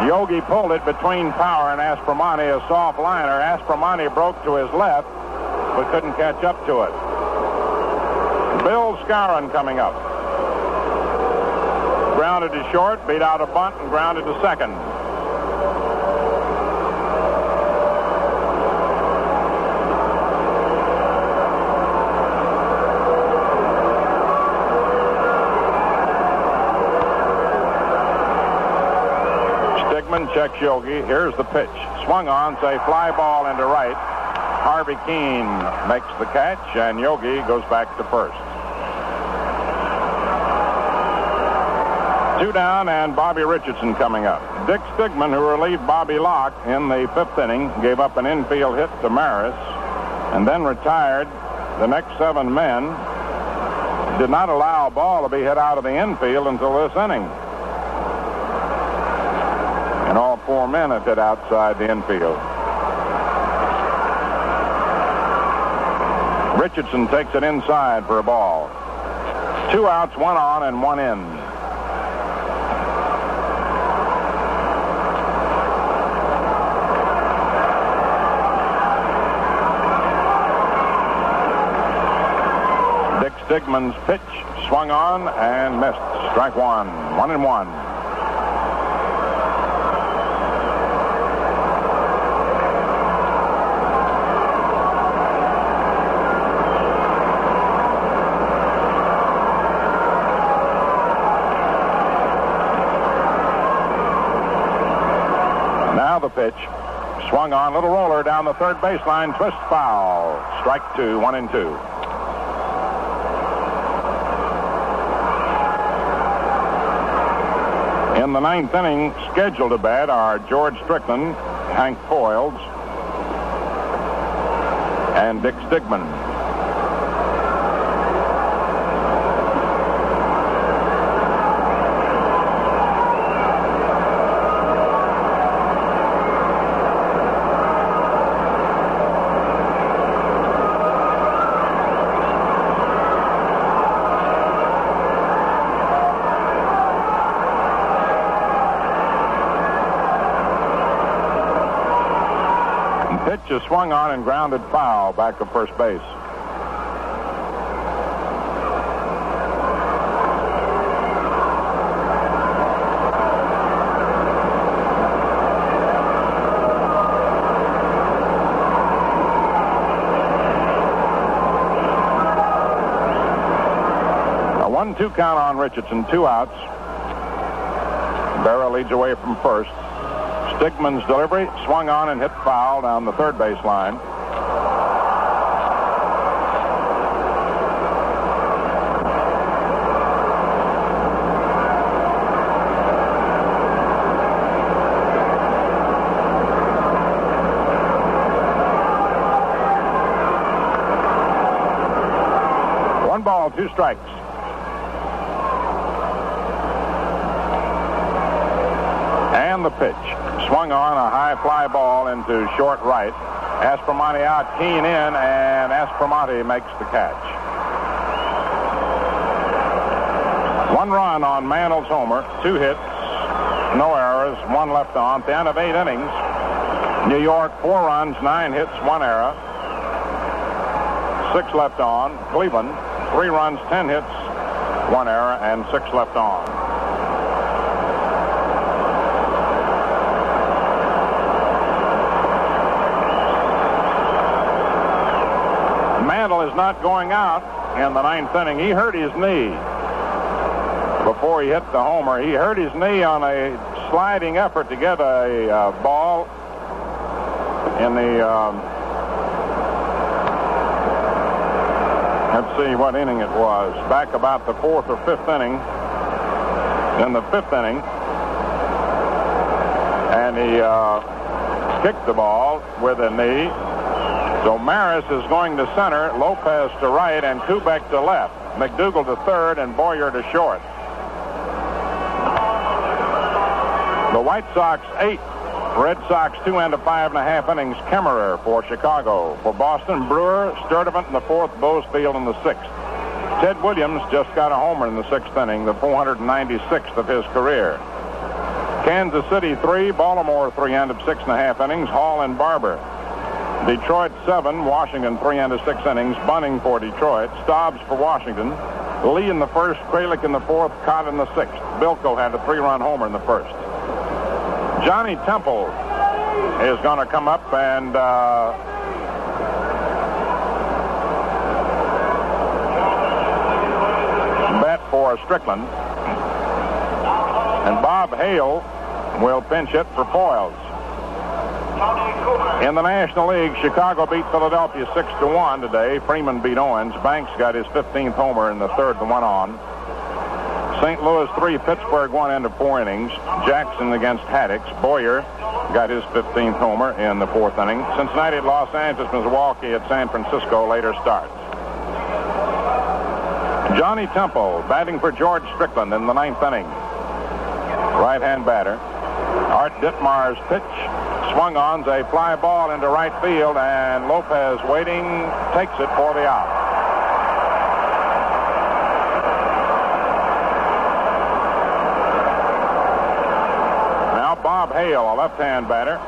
Yogi pulled it between Power and Aspromonte, a soft liner. Aspromonte broke to his left, but couldn't catch up to it. Bill Skowron coming up. Grounded to short, beat out a bunt, and grounded to second. Checks Yogi. Here's the pitch. Swung on, say fly ball into right. Harvey Keene makes the catch, and Yogi goes back to first. 2 down, and Bobby Richardson coming up. Dick Stigman, who relieved Bobby Locke in the 5th inning, gave up an infield hit to Maris, and then retired the next 7 men. Did not allow a ball to be hit out of the infield until this inning. And all 4 men have hit outside the infield. Richardson takes it inside for a ball. 2 outs, 1 on, and 1 in. Stigman's pitch swung on and missed. Strike one. 1-1. Now the pitch. Swung on, little roller down the third baseline, twist foul. Strike two, 1-2. In the ninth inning, scheduled to bat are George Strickland, Hank Foyles, and Dick Stigman. Pitch is swung on and grounded foul back of first base. A 1-2 count on Richardson, 2 outs. Berra leads away from first. Stigman's delivery swung on and hit foul down the third base line. One ball, 2 strikes. And the pitch. Swung on a high fly ball into short right. Aspromonte out, Keane in, and Aspromonte makes the catch. 1 run on Mantle's homer, 2 hits, no errors, 1 left on. At the end of 8 innings, New York 4 runs, 9 hits, 1 error, 6 left on. Cleveland 3 runs, 10 hits, 1 error, and 6 left on. Mantle is not going out in the 9th inning. He hurt his knee before he hit the homer. He hurt his knee on a sliding effort to get a ball in the, let's see what inning it was. Back about the 4th or 5th inning. In the 5th inning. And he kicked the ball with a knee. So Maris is going to center, Lopez to right, and Kubek to left. McDougal to third, and Boyer to short. The White Sox 8, Red Sox 2 and a 5.5 innings. Kemmerer for Chicago. For Boston, Brewer, Sturdivant in the 4th, Bozefield in the 6th. Ted Williams just got a homer in the 6th inning, the 496th of his career. Kansas City 3, Baltimore 3 and 6.5 innings. Hall and Barber. Detroit 7, Washington 3 and 6 innings. Bunning for Detroit. Stobbs for Washington. Lee in the 1st, Kralik in the 4th, Cott in the 6th. Bilko had a 3-run homer in the 1st. Johnny Temple is going to come up and bat for Strickland. And Bob Hale will pinch hit for Foyles. In the National League, Chicago beat Philadelphia 6-1 today. Freeman beat Owens. Banks got his 15th homer in the 3rd and 1 on. St. Louis 3, Pittsburgh 1 end of 4 innings. Jackson against Haddix. Boyer got his 15th homer in the 4th inning. Cincinnati at Los Angeles, Milwaukee at San Francisco later starts. Johnny Temple batting for George Strickland in the 9th inning. Right-hand batter. Art Ditmar's pitch. Swung on's a fly ball into right field, and Lopez waiting, takes it for the out. Now Bob Hale, a left-hand batter.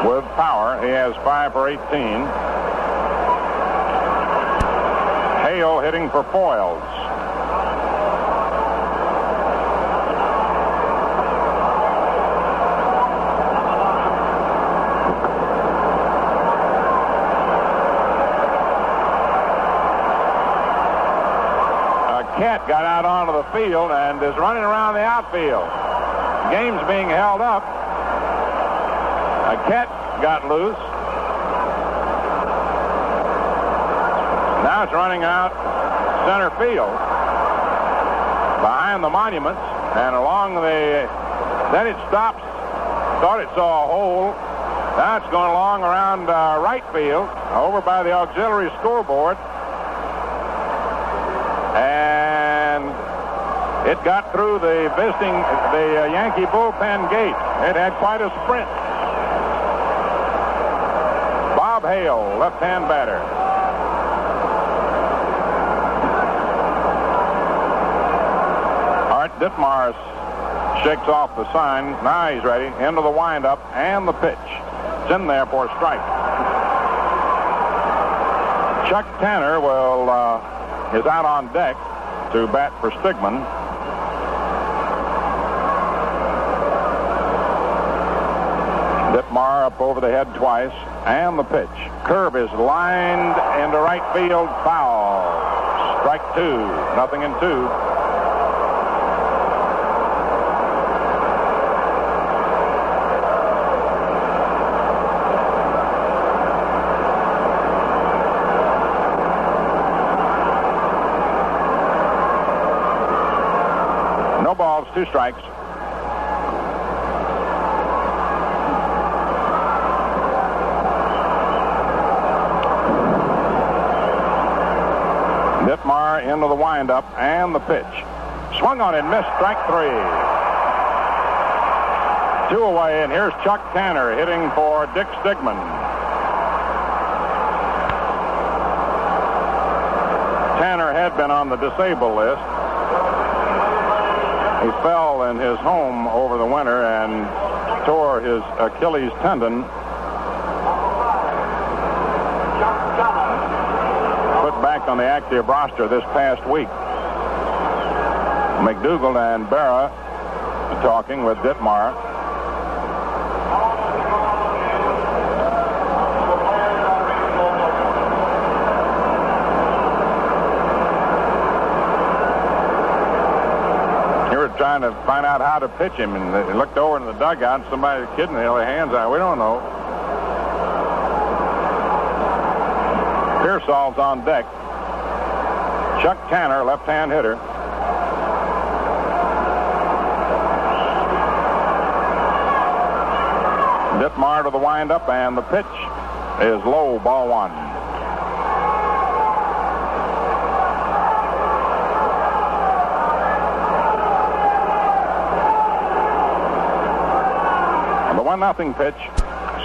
With power, he has 5 for 18. Hale hitting for foils. Kent got out onto the field and is running around the outfield. The game's being held up. Kent got loose. Now it's running out center field behind the monuments and along the... Then it stops. Thought it saw a hole. Now it's going along around right field over by the auxiliary scoreboard. And it got through the Yankee bullpen gate. It had quite a sprint. Bob Hale, left-hand batter. Art Ditmar shakes off the sign. Now he's ready. Into the windup and the pitch. It's in there for a strike. Chuck Tanner is out on deck to bat for Stigman. Ditmar up over the head twice, and the pitch. Curve is lined into right field, foul. Strike two, 0-2. No balls, 2 strikes. Ditmar into the windup and the pitch. Swung on and missed, strike 3. 2 away, and here's Chuck Tanner hitting for Dick Stigman. Tanner had been on the disabled list. He fell in his home over the winter and tore his Achilles tendon. Put back on the active roster this past week. McDougald and Berra talking with Ditmar. Trying to find out how to pitch him, and they looked over in the dugout, and somebody's kidding their hands out. We don't know. Pearsall's on deck. Chuck Tanner, left-hand hitter. Ditmar to the windup, and the pitch is low, ball 1. The 1-0 pitch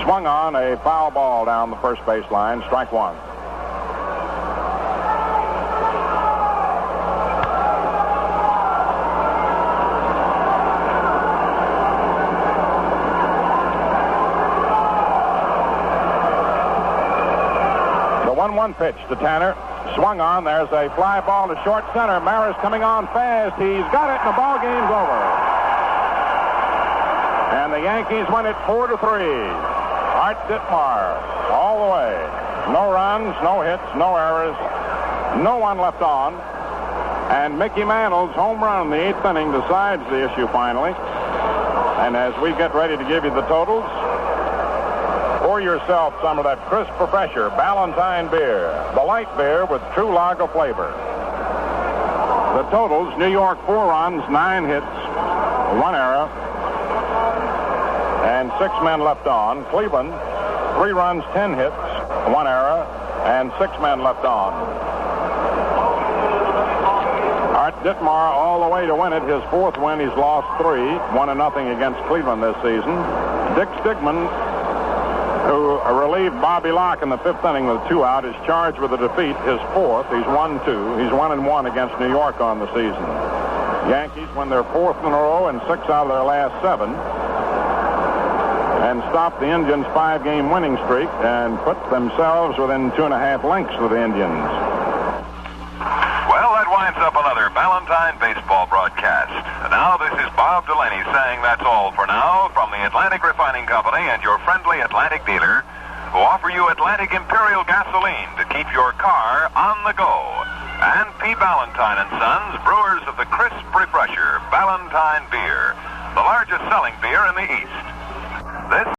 swung on, a foul ball down the first baseline, strike 1. The 1-1 pitch to Tanner, swung on. There's a fly ball to short center. Maris coming on fast. He's got it, and the ball game's over. And the Yankees win it 4-3. Art Ditmar all the way. No runs, no hits, no errors. No one left on. And Mickey Mantle's home run in the 8th inning decides the issue finally. And as we get ready to give you the totals, pour yourself some of that crisp refresher Ballantine beer, the light beer with true lager flavor. The totals: New York 4 runs, 9 hits, 1 error, and 6 men left on. Cleveland, 3 runs, 10 hits, 1 error, and 6 men left on. Art Ditmar all the way to win it. His 4th win. He's lost 3, 1-0 against Cleveland this season. Dick Stigman, who relieved Bobby Locke in the 5th inning with 2 out, is charged with a defeat. His 4th. He's 1-2. He's 1-1 against New York on the season. Yankees win their 4th in a row and 6 out of their last 7. And stopped the Indians' 5-game winning streak and put themselves within 2.5 lengths of the Indians. baseball broadcast. And now this is Bob Delaney saying that's all for now from the Atlantic Refining Company and your friendly Atlantic dealer, who offer you Atlantic Imperial gasoline to keep your car on the go. And P. Ballantine and Sons, brewers of the crisp refresher, Ballantine Beer, the largest selling beer in the East. This